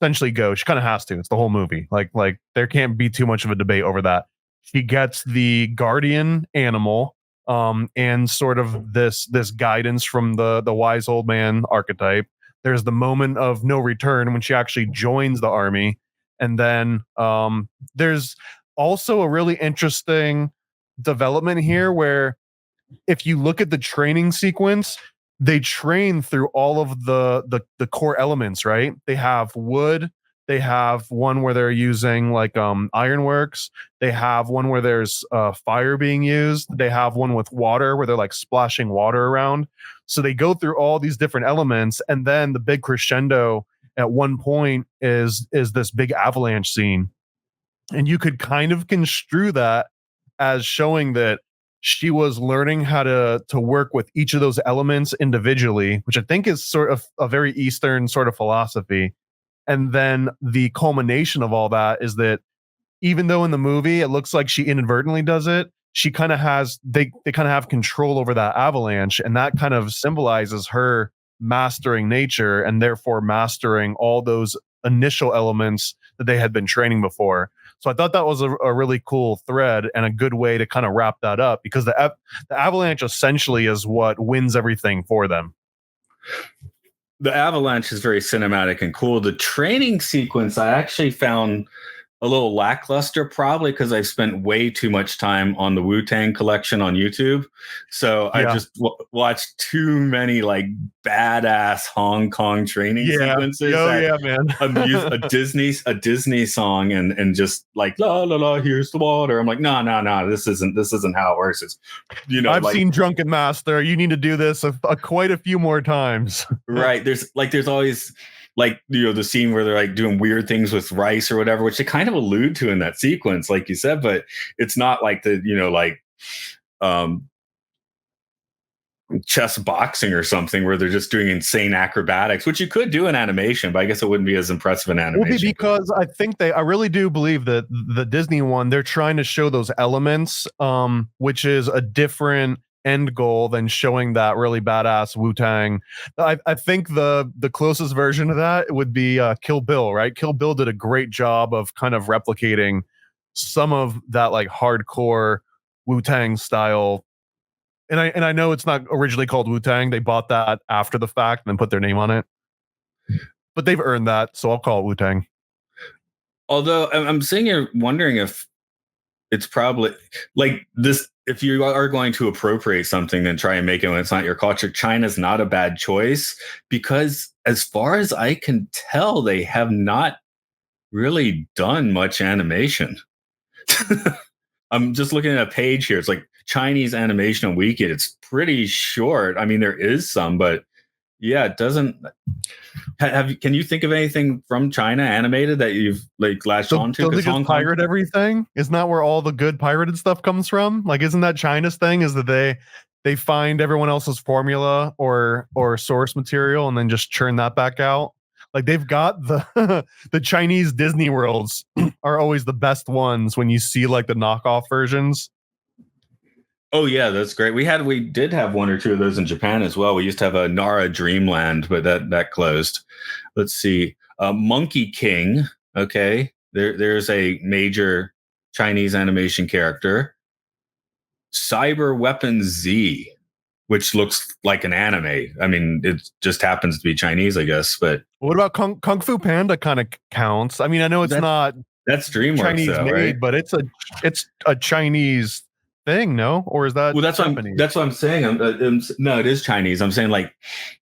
essentially she kind of has to. It's the whole movie. Like there can't be too much of a debate over that. She gets the guardian animal, and sort of this guidance from the wise old man archetype. There's the moment of no return when she actually joins the army, and then there's also a really interesting development here where if you look at the training sequence, they train through all of the core elements, right? They have wood. They have one where they're using like ironworks. They have one where there's fire being used. They have one with water where they're like splashing water around. So they go through all these different elements, and then the big crescendo at one point is this big avalanche scene, and you could kind of construe that as showing that she was learning how to work with each of those elements individually, which I think is sort of a very Eastern sort of philosophy. And then the culmination of all that is that even though in the movie it looks like she inadvertently does it, she kind of has they kind of have control over that avalanche, and that kind of symbolizes her mastering nature and therefore mastering all those initial elements that they had been training before. So I thought that was a really cool thread and a good way to kind of wrap that up, because the avalanche essentially is what wins everything for them. The avalanche is very cinematic and cool. The training sequence I actually found a little lackluster, probably because I've spent way too much time on the Wu-Tang collection on YouTube. So I just watched too many like badass Hong Kong training sequences. Man. a Disney song and just like la la la, here's the water. I'm like, no, this isn't how it works. It's, I've seen Drunken Master. You need to do this quite a few more times. Right. There's always like, the scene where they're like doing weird things with rice or whatever, which they kind of allude to in that sequence, like you said, but it's not like chess boxing or something where they're just doing insane acrobatics, which you could do in animation, but I guess it wouldn't be as impressive in animation. Because I really do believe that the Disney one, they're trying to show those elements, which is a different end goal than showing that really badass Wu-Tang. I think the closest version of that would be Kill Bill, right? Kill Bill did a great job of kind of replicating some of that like hardcore Wu-Tang style. And I know it's not originally called Wu-Tang. They bought that after the fact and then put their name on it. But they've earned that, so I'll call it Wu-Tang. Although I'm sitting here wondering if it's probably like this. If you are going to appropriate something, then try and make it when it's not your culture. China's not a bad choice because, as far as I can tell, they have not really done much animation. I'm just looking at a page here. It's like Chinese animation on Wiki. It's pretty short. I mean, there is some, but yeah, it doesn't. Can you think of anything from China animated that you've like latched onto? Don't they just pirate everything? Isn't that where all the good pirated stuff comes from? Like, isn't that China's thing? Is that they find everyone else's formula or source material and then just churn that back out? Like, they've got the the Chinese Disney worlds are always the best ones when you see like the knockoff versions. Oh yeah, that's great. We did have one or two of those in Japan as well. We used to have a Nara Dreamland, but that closed. Let's see, Monkey King. Okay, there's a major Chinese animation character. Cyber Weapon Z, which looks like an anime. I mean, it just happens to be Chinese, I guess. But what about Kung Fu Panda? Kind of counts. I mean, I know it's not that's DreamWorks, Chinese though, made, right? but it's a Chinese thing, no? Or is that that's what I'm saying. No, it is Chinese. I'm saying like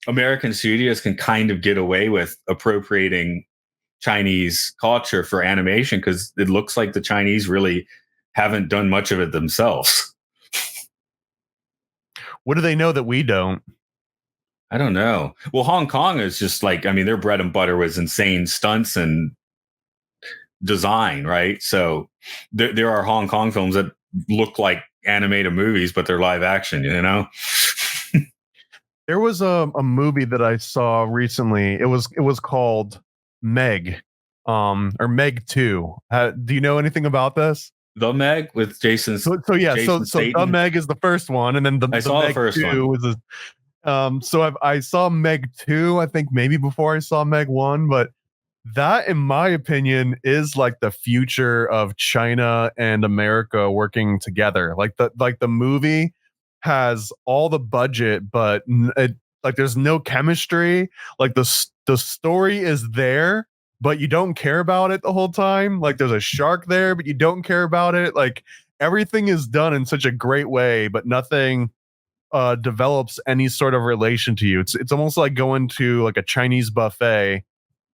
American studios can kind of get away with appropriating Chinese culture for animation because it looks like the Chinese really haven't done much of it themselves. What do they know that we don't? I don't know. Well, Hong Kong is just like, I mean, their bread and butter was insane stunts and design, right? So there are Hong Kong films that look like animated movies, but they're live action, There was a movie that I saw recently. It was called Meg, or Meg 2. Do you know anything about this? The Meg with Jason. So The Meg is the first one, and then I saw Meg the first 2 one. Was so I saw Meg 2, I think maybe before I saw Meg 1, but that, in my opinion, is like the future of China and America working together. Like the movie has all the budget, but like there's no chemistry. Like the story is there, but you don't care about it the whole time. Like there's a shark there, but you don't care about it. Like everything is done in such a great way, but nothing develops any sort of relation to you. It's almost like going to like a Chinese buffet,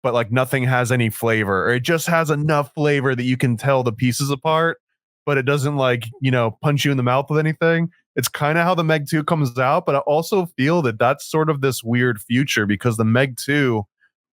but like nothing has any flavor, or it just has enough flavor that you can tell the pieces apart, but it doesn't like, punch you in the mouth with anything. It's kind of how the Meg 2 comes out, but I also feel that that's sort of this weird future because the Meg 2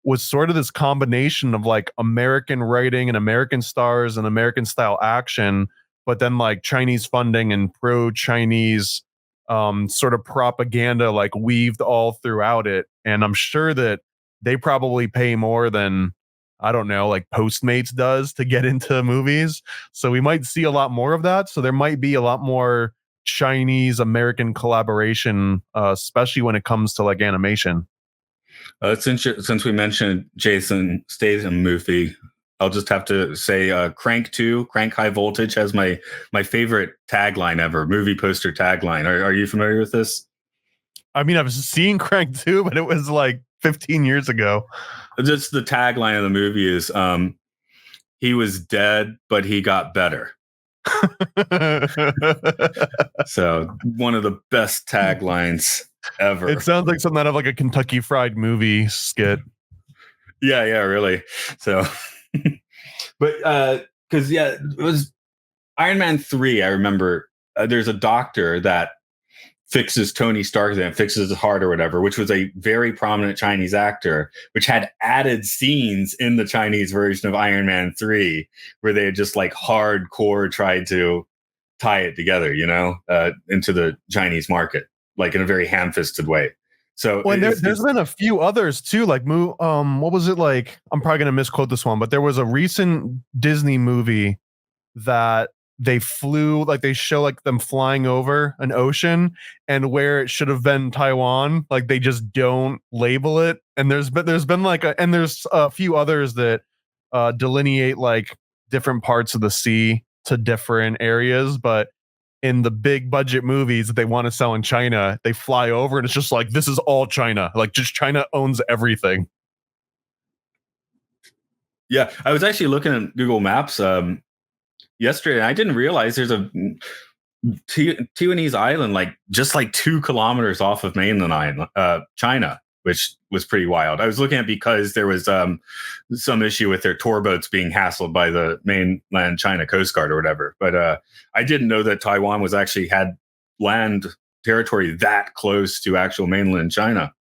was sort of this combination of like American writing and American stars and American style action, but then like Chinese funding and pro-Chinese sort of propaganda like weaved all throughout it. And I'm sure that they probably pay more than, I don't know, like Postmates does to get into movies. So we might see a lot more of that. So there might be a lot more Chinese American collaboration, especially when it comes to like animation. Since we mentioned Jason Statham movie, I'll just have to say Crank 2, Crank High Voltage has my favorite tagline ever, movie poster tagline. Are you familiar with this? I mean, I've seen Crank 2, but it was like 15 years ago. Just the tagline of the movie is he was dead, but he got better. So one of the best taglines ever. It sounds like something out of like a Kentucky Fried Movie skit. Yeah, really. So, but because it was Iron Man 3. I remember there's a doctor that fixes Tony Stark and fixes his heart or whatever, which was a very prominent Chinese actor, which had added scenes in the Chinese version of Iron Man 3 where they had just like hardcore tried to tie it together, into the Chinese market, like in a very ham-fisted way. So well, there's been a few others too, like what was it like? I'm probably gonna misquote this one, but there was a recent Disney movie that they flew, like they show like them flying over an ocean, and where it should have been Taiwan, like they just don't label it. And there's been like and there's a few others that delineate like different parts of the sea to different areas, but in the big budget movies that they want to sell in China, they fly over and it's just like, this is all China. Like just China owns everything. Yeah, I was actually looking at Google Maps yesterday, and I didn't realize there's a Taiwanese island like just like 2 kilometers off of mainland China, which was pretty wild. I was looking at because there was some issue with their tour boats being hassled by the mainland China Coast Guard or whatever. But I didn't know that Taiwan was actually had land territory that close to actual mainland China.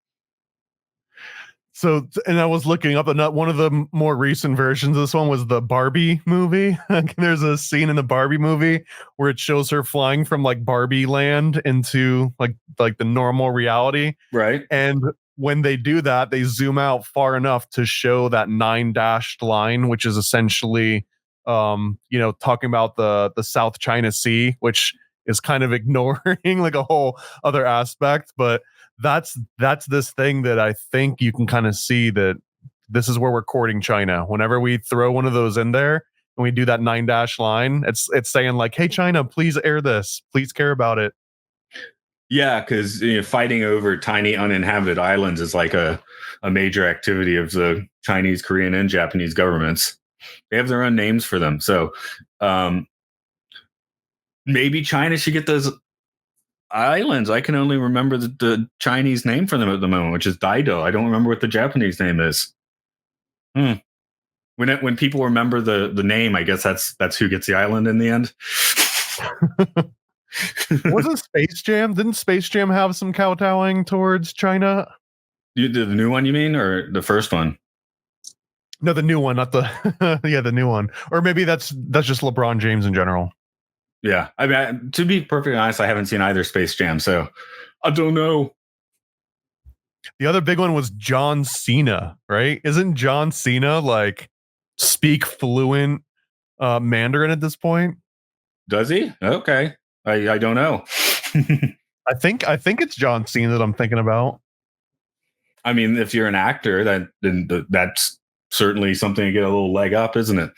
So, and I was looking up, and one of the more recent versions of this one was the Barbie movie. There's a scene in the Barbie movie where it shows her flying from like Barbie land into like the normal reality. Right. And when they do that, they zoom out far enough to show that 9 dashed line, which is essentially, talking about the South China Sea, which is kind of ignoring like a whole other aspect. But that's this thing that I think you can kind of see that this is where we're courting China. Whenever we throw one of those in there and we do that 9 dash line, it's saying like, hey, China, please air this. Please care about it. Yeah, because fighting over tiny uninhabited islands is like a major activity of the Chinese, Korean, and Japanese governments. They have their own names for them. So maybe China should get those islands. I can only remember the Chinese name for them at the moment, which is Daido. I don't remember what the Japanese name is. When people remember the name, I guess that's who gets the island in the end. Wasn't Space Jam? Didn't Space Jam have some kowtowing towards China? The new one, you mean, or the first one? No, the new one, not the the new one. Or maybe that's just LeBron James in general. Yeah, I mean, to be perfectly honest, I haven't seen either Space Jam, so I don't know. The other big one was John Cena, right? Isn't John Cena like speak fluent Mandarin at this point? Does he? Okay. I don't know. I think it's John Cena that I'm thinking about. I mean, if you're an actor, then that's certainly something to get a little leg up, isn't it?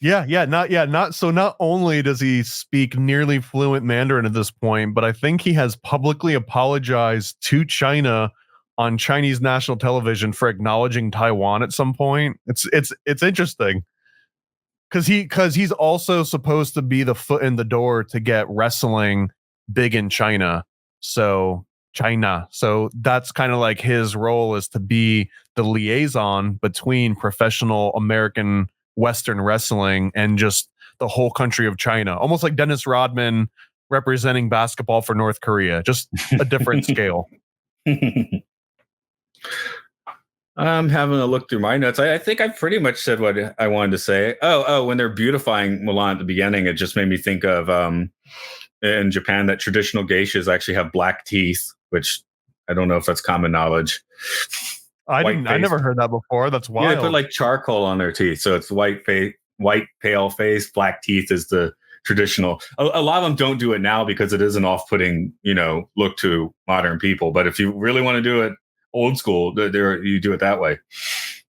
Not only does he speak nearly fluent Mandarin at this point, but I think he has publicly apologized to China on Chinese national television for acknowledging Taiwan at some point. It's interesting. Because he's also supposed to be the foot in the door to get wrestling big in China. So that's kind of like his role, is to be the liaison between professional American Western wrestling and just the whole country of China. Almost like Dennis Rodman representing basketball for North Korea, just a different scale. I'm having a look through my notes. I think I pretty much said what I wanted to say. Oh, when they're beautifying Mulan at the beginning, it just made me think of in Japan that traditional geishas actually have black teeth, which I don't know if that's common knowledge. I never heard that before. That's wild. Yeah, they put like charcoal on their teeth, so it's white pale face, black teeth is the traditional. A lot of them don't do it now because it is an off-putting, look to modern people. But if you really want to do it old school, you do it that way.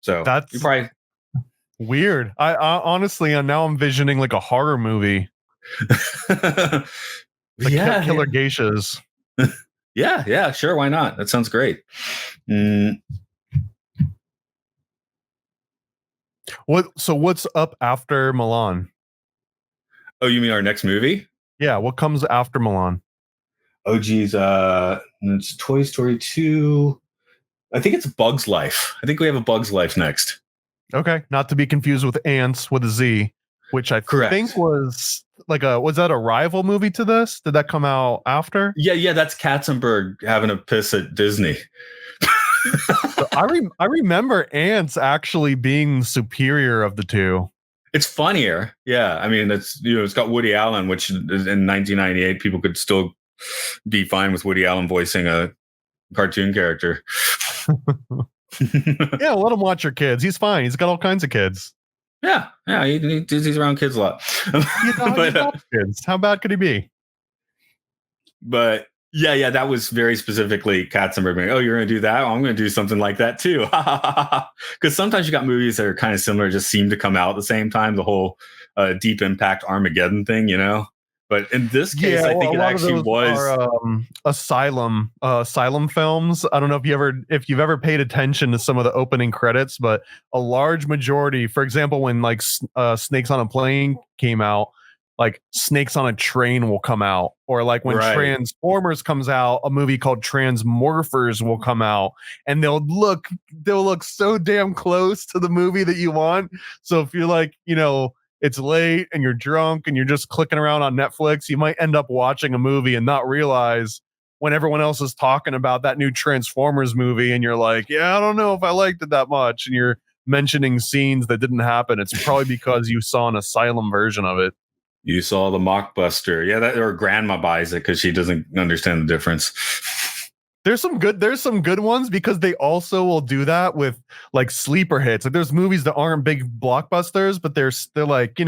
So that's you probably Weird. I honestly, now I'm visioning like a horror movie, like Yeah, Killer Geishas. yeah, sure. Why not? That sounds great. Mm, What's up after Milan? oh, you mean our next movie? Yeah, what comes after Milan? Oh, geez. It's Toy Story 2. I think it's Bug's Life. I think we have a Bug's Life next. Okay, not to be confused with Ants with a Z, which I think Correct. was was that a rival movie to this? Did that come out after? Yeah, that's Katzenberg having a piss at Disney. So I remember Ants actually being the superior of the two. It's funnier. Yeah. I mean, it's got Woody Allen, which in 1998, people could still be fine with Woody Allen voicing a cartoon character. Yeah, let him watch your kids. He's fine. He's got all kinds of kids. Yeah. He's around kids a lot. But, kids. How bad could he be? But yeah, that was very specifically Katzenberg being, oh, you're going to do that? I'm going to do something like that too. Because sometimes you got movies that are kind of similar, just seem to come out at the same time. The whole Deep Impact Armageddon thing, But in this case, I think it actually was asylum films. I don't know if you've ever paid attention to some of the opening credits, but a large majority, for example, when like Snakes on a Plane came out, like Snakes on a Train will come out, or like when Transformers comes out, a movie called Transmorphers will come out, and they'll look so damn close to the movie that you want. So if you're like, it's late and you're drunk and you're just clicking around on Netflix, you might end up watching a movie and not realize when everyone else is talking about that new Transformers movie and you're like, yeah, I don't know if I liked it that much, and you're mentioning scenes that didn't happen. It's probably because you saw an asylum version of it. You saw the mockbuster. Yeah, or grandma buys it because she doesn't understand the difference. There's some good ones because they also will do that with like sleeper hits. Like there's movies that aren't big blockbusters, but they're like,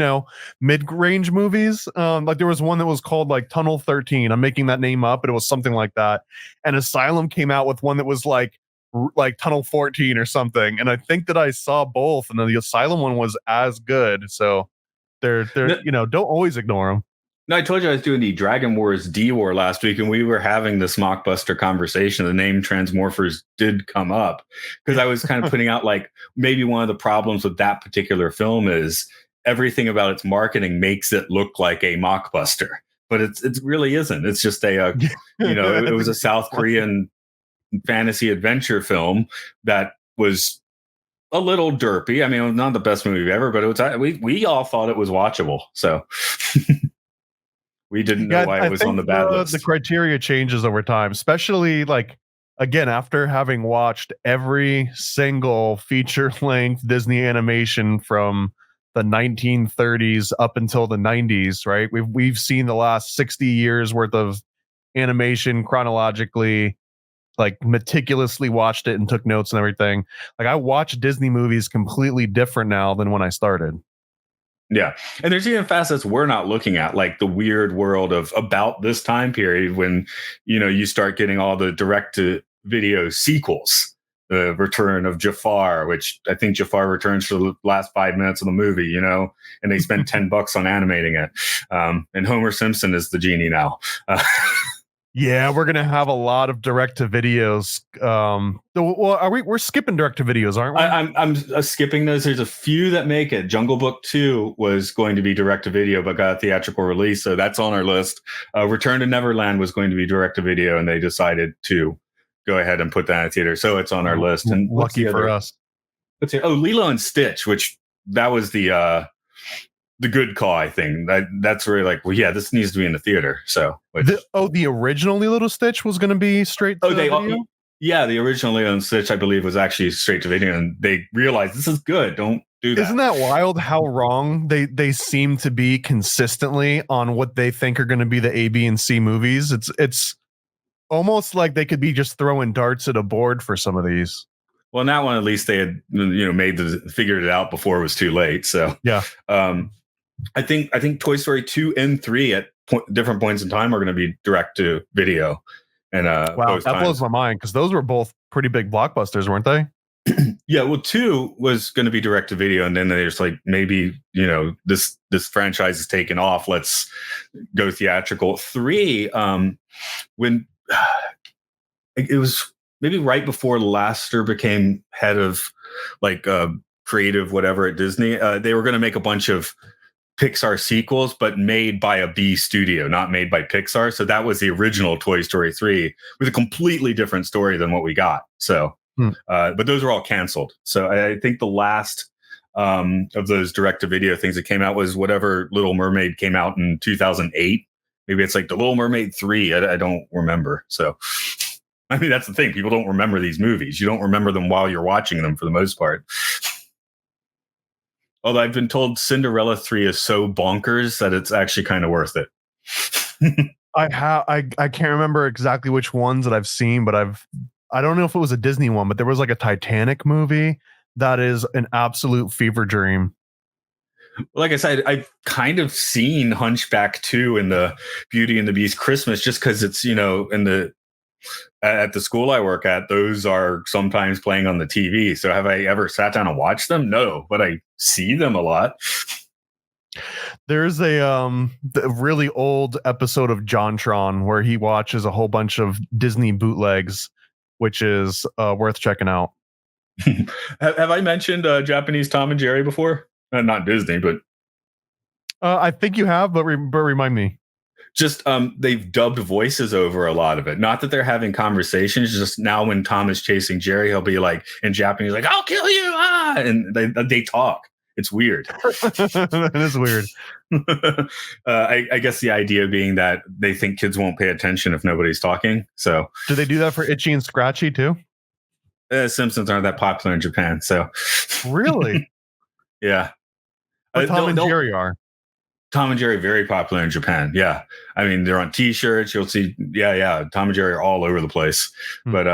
mid-range movies. Like there was one that was called like Tunnel 13. I'm making that name up, but it was something like that. And Asylum came out with one that was like Tunnel 14 or something. And I think that I saw both, and then the Asylum one was as good. So they're don't always ignore them. No, I told you I was doing the Dragon Wars D-War last week, and we were having this mockbuster conversation. The name Transmorphers did come up because I was kind of putting out like maybe one of the problems with that particular film is everything about its marketing makes it look like a mockbuster, but it really isn't. It's just it was a South Korean fantasy adventure film that was a little derpy. I mean, it was not the best movie ever, but it was. We all thought it was watchable, so. We didn't know why it was on the bad list. The criteria changes over time, especially like, again, after having watched every single feature-length Disney animation from the 1930s up until the 90s, right? We've seen the last 60 years worth of animation chronologically, like meticulously watched it and took notes and everything. Like I watch Disney movies completely different now than when I started. Yeah. And there's even facets we're not looking at, like the weird world of about this time period when, you start getting all the direct to video sequels, the return of Jafar, which I think Jafar returns for the last 5 minutes of the movie, and they spend $10 on animating it. And Homer Simpson is the genie now. Yeah, we're gonna have a lot of direct to videos. Well, we're skipping direct to videos, aren't we? I'm skipping those. There's a few that make it. Jungle Book 2 was going to be direct to video, but got a theatrical release, so that's on our list. Return to Neverland was going to be direct to video, and they decided to go ahead and put that in a theater, so it's on our list. And lucky for us. Let's see. Oh, Lilo and Stitch, which that was the good call, I think. That's where like, well, yeah, this needs to be in the theater. So, the original Lilo and Stitch was going to be straight to video? Yeah, the original Lilo and Stitch, I believe, was actually straight to video, and they realized this is good. Don't do that. Isn't that wild how wrong they seem to be consistently on what they think are going to be the A, B, and C movies? It's almost like they could be just throwing darts at a board for some of these. Well, in that one, at least they had figured it out before it was too late. So yeah. I think Toy Story 2 and 3 at different points in time are going to be direct to video. And wow, that blows my mind because those were both pretty big blockbusters, weren't they? Yeah, well, 2 was going to be direct to video, and then there's like, maybe, this franchise is taken off. Let's go theatrical. 3, when it was maybe right before Lasseter became head of like creative whatever at Disney, they were going to make a bunch of Pixar sequels, but made by a B studio, not made by Pixar. So that was the original Toy Story 3 with a completely different story than what we got. So, but those were all canceled. So I think the last of those direct-to-video things that came out was whatever Little Mermaid came out in 2008. Maybe it's like the Little Mermaid 3. I don't remember. So, I mean, that's the thing. People don't remember these movies. You don't remember them while you're watching them for the most part. Although I've been told Cinderella 3 is so bonkers that it's actually kind of worth it. I can't remember exactly which ones that I've seen, but I don't know if it was a Disney one, but there was like a Titanic movie that is an absolute fever dream. Like I said, I've kind of seen Hunchback 2 in the Beauty and the Beast Christmas, just because it's, at the school I work at, those are sometimes playing on the TV. So have I ever sat down and watched them? No, but I see them a lot. There's a really old episode of JonTron where he watches a whole bunch of Disney bootlegs, which is worth checking out. Have I mentioned Japanese Tom and Jerry before? Not Disney, but I think you have, but remind me. Just they've dubbed voices over a lot of it. Not that they're having conversations. Just now, when Tom is chasing Jerry, he'll be like in Japanese, like "I'll kill you," and they talk. It's weird. That is weird. I guess the idea being that they think kids won't pay attention if nobody's talking. So, do they do that for Itchy and Scratchy too? Simpsons aren't that popular in Japan. So, really, yeah. But Tom and Jerry are. Tom and Jerry very popular in Japan. Yeah. I mean, they're on T-shirts. You'll see. Yeah. Tom and Jerry are all over the place. But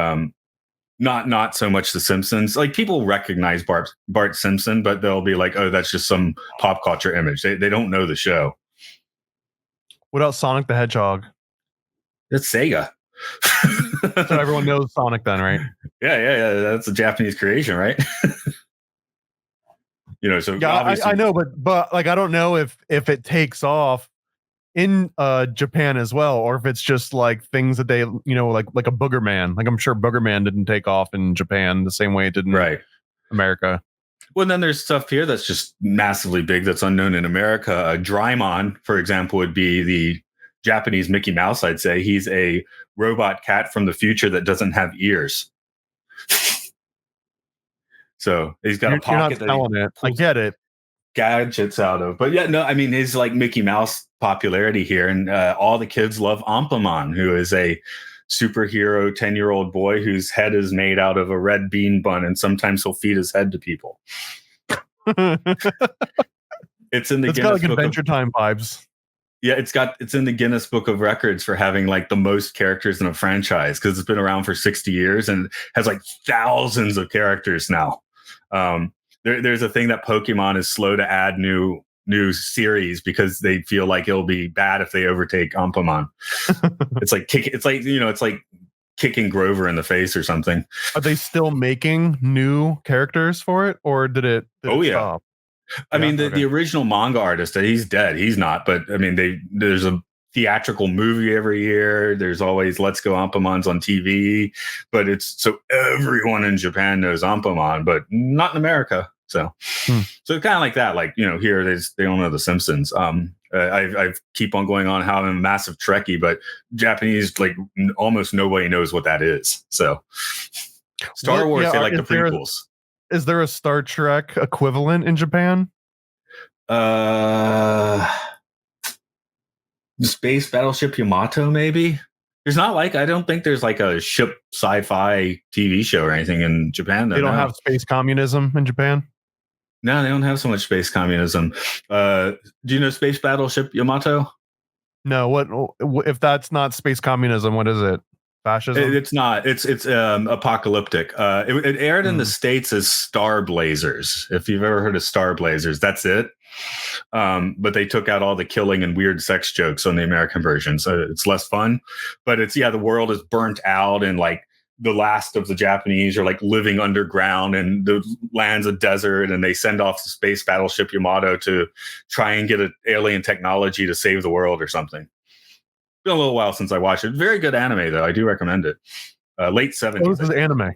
not so much the Simpsons. Like, people recognize Bart Simpson, but they'll be like, "Oh, that's just some pop culture image." They don't know the show. What about Sonic the Hedgehog? It's Sega. So everyone knows Sonic then, right? Yeah. That's a Japanese creation, right? So yeah, I know, but like, I don't know if it takes off in Japan as well, or if it's just like things that they, like a Booger Man. Like, I'm sure Booger Man didn't take off in Japan the same way it did in America. Well, then there's stuff here that's just massively big that's unknown in America. Drymon, for example, would be the Japanese Mickey Mouse, I'd say. He's a robot cat from the future that doesn't have ears. So he's got a pocket that telling it. I get it. Gadgets out of. But yeah, no, I mean, his like Mickey Mouse popularity here, and all the kids love Ampamon, who is a superhero 10-year-old boy whose head is made out of a red bean bun, and sometimes he'll feed his head to people. It's in the Guinness got like Book Adventure Time vibes. Yeah, it's in the Guinness Book of Records for having like the most characters in a franchise, because it's been around for 60 years and has like thousands of characters now. There's a thing that Pokemon is slow to add new series because they feel like it'll be bad if they overtake Ampamon. It's like kicking Grover in the face or something. Are they still making new characters for it, or did it stop? I mean, the original manga artist, he's dead. He's not, but I mean, there's a theatrical movie every year. There's always Let's Go Ampamons on TV, but it's so everyone in Japan knows Ampamon, but not in America. So it's kind of like that. Like, here they don't know the Simpsons. I keep on going on how I'm a massive Trekkie, but Japanese, like, almost nobody knows what that is. So Star Wars, they like the prequels. Is there a Star Trek equivalent in Japan? Space Battleship Yamato, maybe. There's not like, I don't think there's like a ship sci-fi TV show or anything in Japan. They don't have space communism in Japan? No, they don't have so much space communism. Do you know Space Battleship Yamato? No. What if that's not space communism? What is it? Fascism? It's not. It's apocalyptic. It aired in the States as Star Blazers. If you've ever heard of Star Blazers, that's it. But they took out all the killing and weird sex jokes on the American version, so it's less fun. But it's the world is burnt out, and like the last of the Japanese are like living underground and the land's a desert, and they send off the space battleship Yamato to try and get an alien technology to save the world or something. It's been a little while since I watched it. Very good anime though. I do recommend it. Late 70s. Oh, this is anime.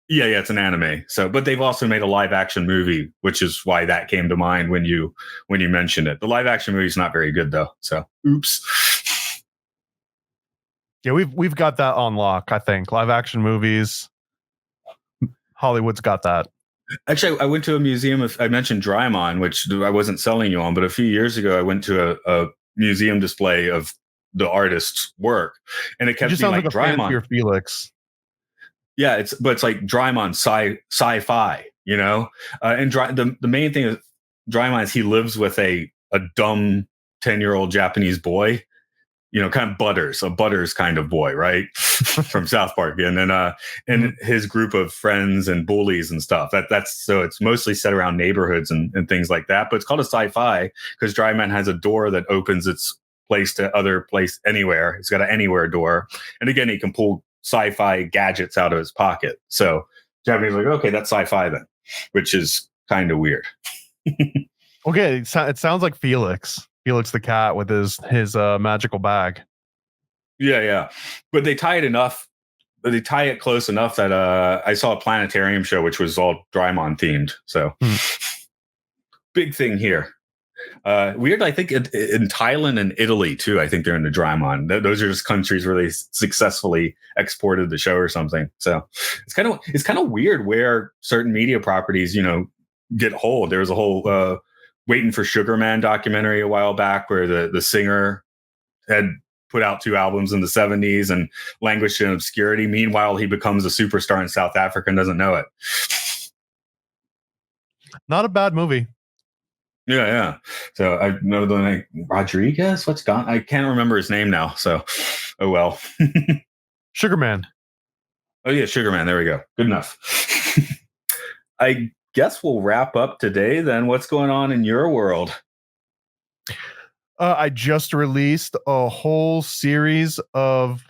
Yeah, it's an anime. So, but they've also made a live action movie, which is why that came to mind when you mentioned it. The live action movie is not very good though. So, oops. Yeah, we've got that on lock. I think live action movies. Hollywood's got that. Actually, I went to a museum. I mentioned Drymon, which I wasn't selling you on, but a few years ago, I went to a museum display of the artist's work, and it kept being like Drymon. Felix. Yeah, it's like Drymon sci-fi, you know. And the main thing is Drymon is he lives with a dumb 10-year-old Japanese boy, you know, kind of a Butters kind of boy, right? From South Park. And then and his group of friends and bullies and stuff. That's so it's mostly set around neighborhoods and things like that. But it's called a sci-fi because Drymon has a door that opens its place to other place anywhere. It's got an anywhere door. And again, he can pull sci-fi gadgets out of his pocket. So Japanese are like, okay, that's sci-fi then, which is kind of weird. Okay, it sounds like Felix the cat with his magical bag. Yeah. But they tie it close enough that I saw a planetarium show which was all Drymon themed. So big thing here. Weird, I think in Thailand and Italy too. I think they're into Drymon. Those are just countries where they successfully exported the show or something. So it's kind of weird where certain media properties, you know, get hold. There was a whole Waiting for Sugar Man documentary a while back where the singer had put out 2 albums in the 70s and languished in obscurity. Meanwhile, he becomes a superstar in South Africa and doesn't know it. Not a bad movie. Yeah. So I know the name Rodriguez. What's gone? I can't remember his name now. So, oh well. Sugar Man. Oh yeah, Sugar Man. There we go. Good enough. I guess we'll wrap up today. Then, what's going on in your world? I just released a whole series of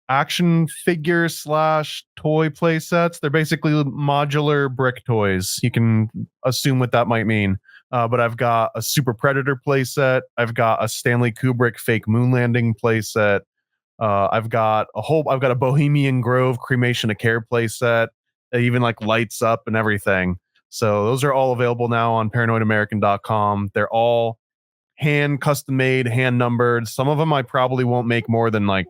action figure / toy play sets. They're basically modular brick toys. You can assume what that might mean. But I've got a Super Predator play set. I've got a Stanley Kubrick fake moon landing play set. I've got a Bohemian Grove cremation of care play set. It even like lights up and everything. So those are all available now on paranoidamerican.com. They're all hand custom made, hand numbered. Some of them I probably won't make more than like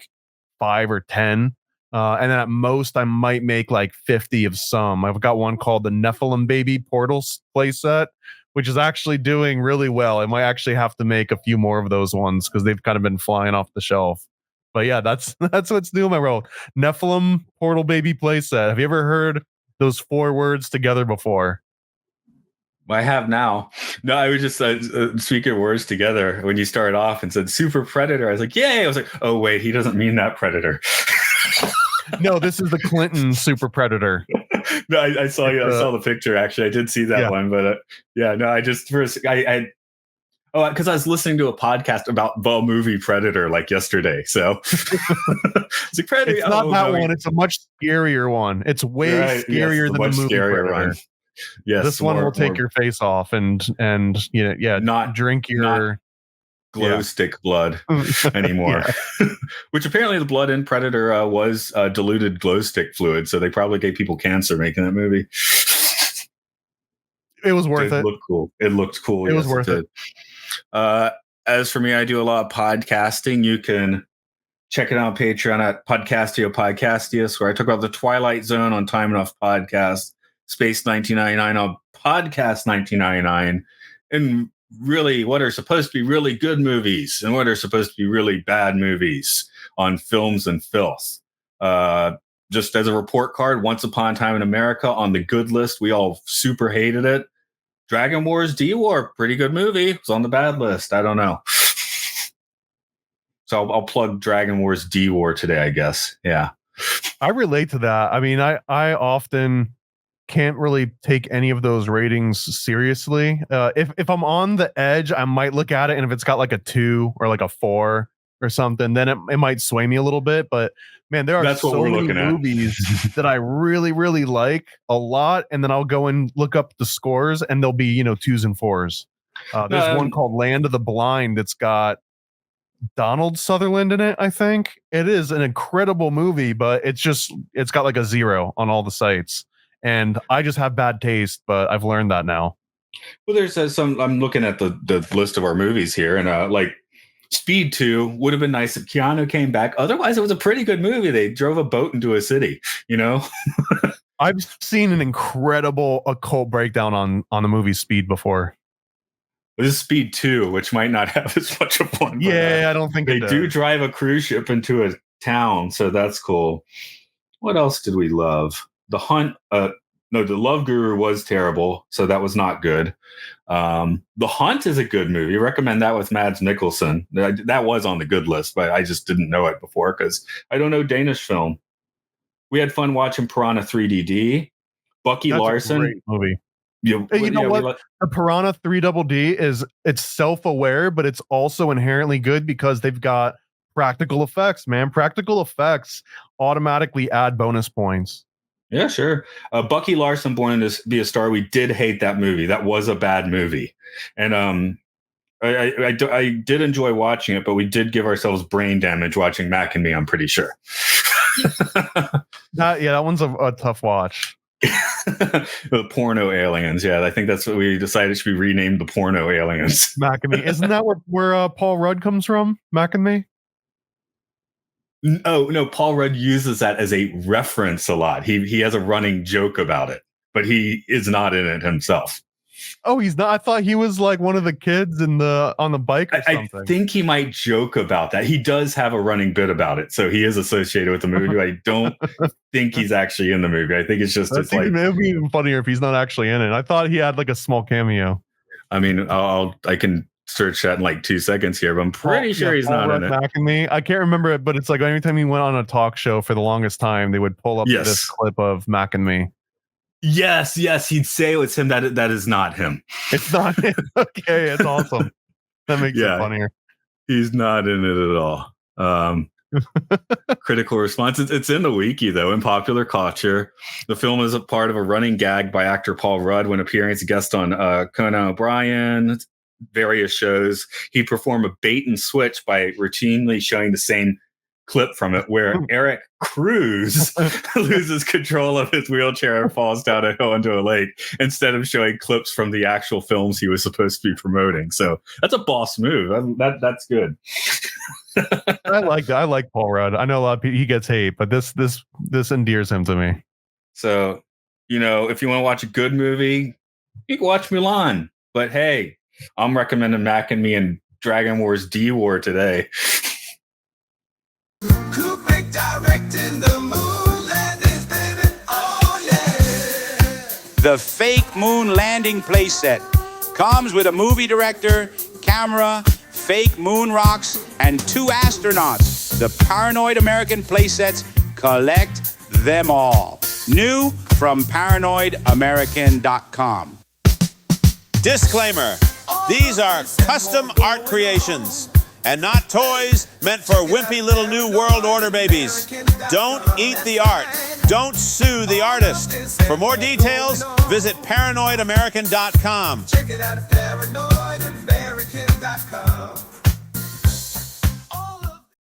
5 or 10. And then at most I might make like 50 of some. I've got one called the Nephilim Baby Portals playset, which is actually doing really well. I might actually have to make a few more of those ones because they've kind of been flying off the shelf. But yeah, that's what's new in my world. Nephilim Portal Baby playset. Have you ever heard those 4 words together before? I have now. No, I was just speaking words together when you started off and said Super Predator. I was like, yay. I was like, oh, wait, he doesn't mean that Predator. No, this is the Clinton Super Predator. No, I saw you. I saw the picture, actually. I did see that one. But because I was listening to a podcast about the movie Predator like yesterday. So it's like Predator. It's not that one. It's a much scarier one. It's way scarier than the movie Predator. One. Yes, this one will take your face off and not drink your glow stick blood anymore. Which apparently the blood in Predator was diluted glow stick fluid, so they probably gave people cancer making that movie. It was worth it. It looked cool. It looked cool. It was worth it. As for me, I do a lot of podcasting. You can check it out on Patreon at Podcastius, where I talk about the Twilight Zone on Time Enough Podcast, Space 1999 on Podcast 1999, and really what are supposed to be really good movies and what are supposed to be really bad movies on Films and Filth. Just as a report card, Once Upon a Time in America on the good list. We all super hated it. Dragon Wars D-War, pretty good movie. It's on the bad list. I don't know. So I'll plug Dragon Wars D-War today, I guess. Yeah. I relate to that. I mean, I often can't really take any of those ratings seriously. If I'm on the edge, I might look at it, and if it's got like a 2 or like a 4, or something, then it might sway me a little bit. But man, there are That's what so we're many looking at. movies that I really, really like a lot, and then I'll go and look up the scores, and they'll be 2s and 4s. There's one called Land of the Blind that's got Donald Sutherland in it. I think it is an incredible movie, but it's got like a 0 on all the sites, and I just have bad taste. But I've learned that now. Well, there's some. I'm looking at the list of our movies here, and like Speed 2 would have been nice if Keanu came back. Otherwise, it was a pretty good movie. They drove a boat into a city. I've seen an incredible occult breakdown on the movie Speed before. This is Speed 2, which might not have as much of one. Yeah, I don't think they do drive a cruise ship into a town, so that's cool. What else did we love? The Hunt. No, The Love Guru was terrible, so that was not good. The Hunt is a good movie. Recommend that with Mads Mikkelsen. That was on the good list, but I just didn't know it before because I don't know Danish film. We had fun watching Piranha 3DD. Bucky Larson. A great movie. You know what? The Piranha 3DD it's self-aware, but it's also inherently good because they've got practical effects, man. Practical effects automatically add bonus points. Yeah, sure. Bucky Larson, Born to Be a Star. We did hate that movie. That was a bad movie, and I did enjoy watching it, but we did give ourselves brain damage watching Mac and Me. I'm pretty sure. That one's a tough watch. The porno aliens. Yeah, I think that's what we decided should be renamed, the porno aliens. Mac and Me. Isn't that where Paul Rudd comes from? Mac and Me. Oh no, Paul Rudd uses that as a reference a lot. He has a running joke about it, but he is not in it himself. Oh, he's not. I thought he was like one of the kids on the bike or something. I think he might joke about that. He does have a running bit about it, so he is associated with the movie. I don't think he's actually in the movie. I think it's just it would be even funnier if he's not actually in it. I thought he had like a small cameo. I mean, I can search that in like 2 seconds here, but I'm pretty sure he's not in it. Mac and Me. I can't remember it, but it's like anytime he went on a talk show for the longest time, they would pull up this clip of Mac and Me. Yes, he'd say it's him. That is not him. It's not him. Okay, it's awesome. That makes it funnier. He's not in it at all. Critical response. It's in the wiki, though. In popular culture, the film is a part of a running gag by actor Paul Rudd when appearing as a guest on Conan O'Brien, various shows. He'd perform a bait and switch by routinely showing the same clip from it where Eric Cruz loses control of his wheelchair and falls down a hill into a lake instead of showing clips from the actual films he was supposed to be promoting. So that's a boss move. That's good. I like that. I like Paul Rudd. I know a lot of people, he gets hate, but this endears him to me. So, if you want to watch a good movie, you can watch Mulan. But hey, I'm recommending Mac and Me and Dragon Wars D War today. The fake moon landing playset comes with a movie director, camera, fake moon rocks, and 2 astronauts. The Paranoid American playsets, collect them all. New from paranoidamerican.com. Disclaimer: these are custom art creations and not toys meant for wimpy little new world order babies. Don't eat the art. Don't sue the artist. For more details, visit paranoidamerican.com. Check it out, Paranoid.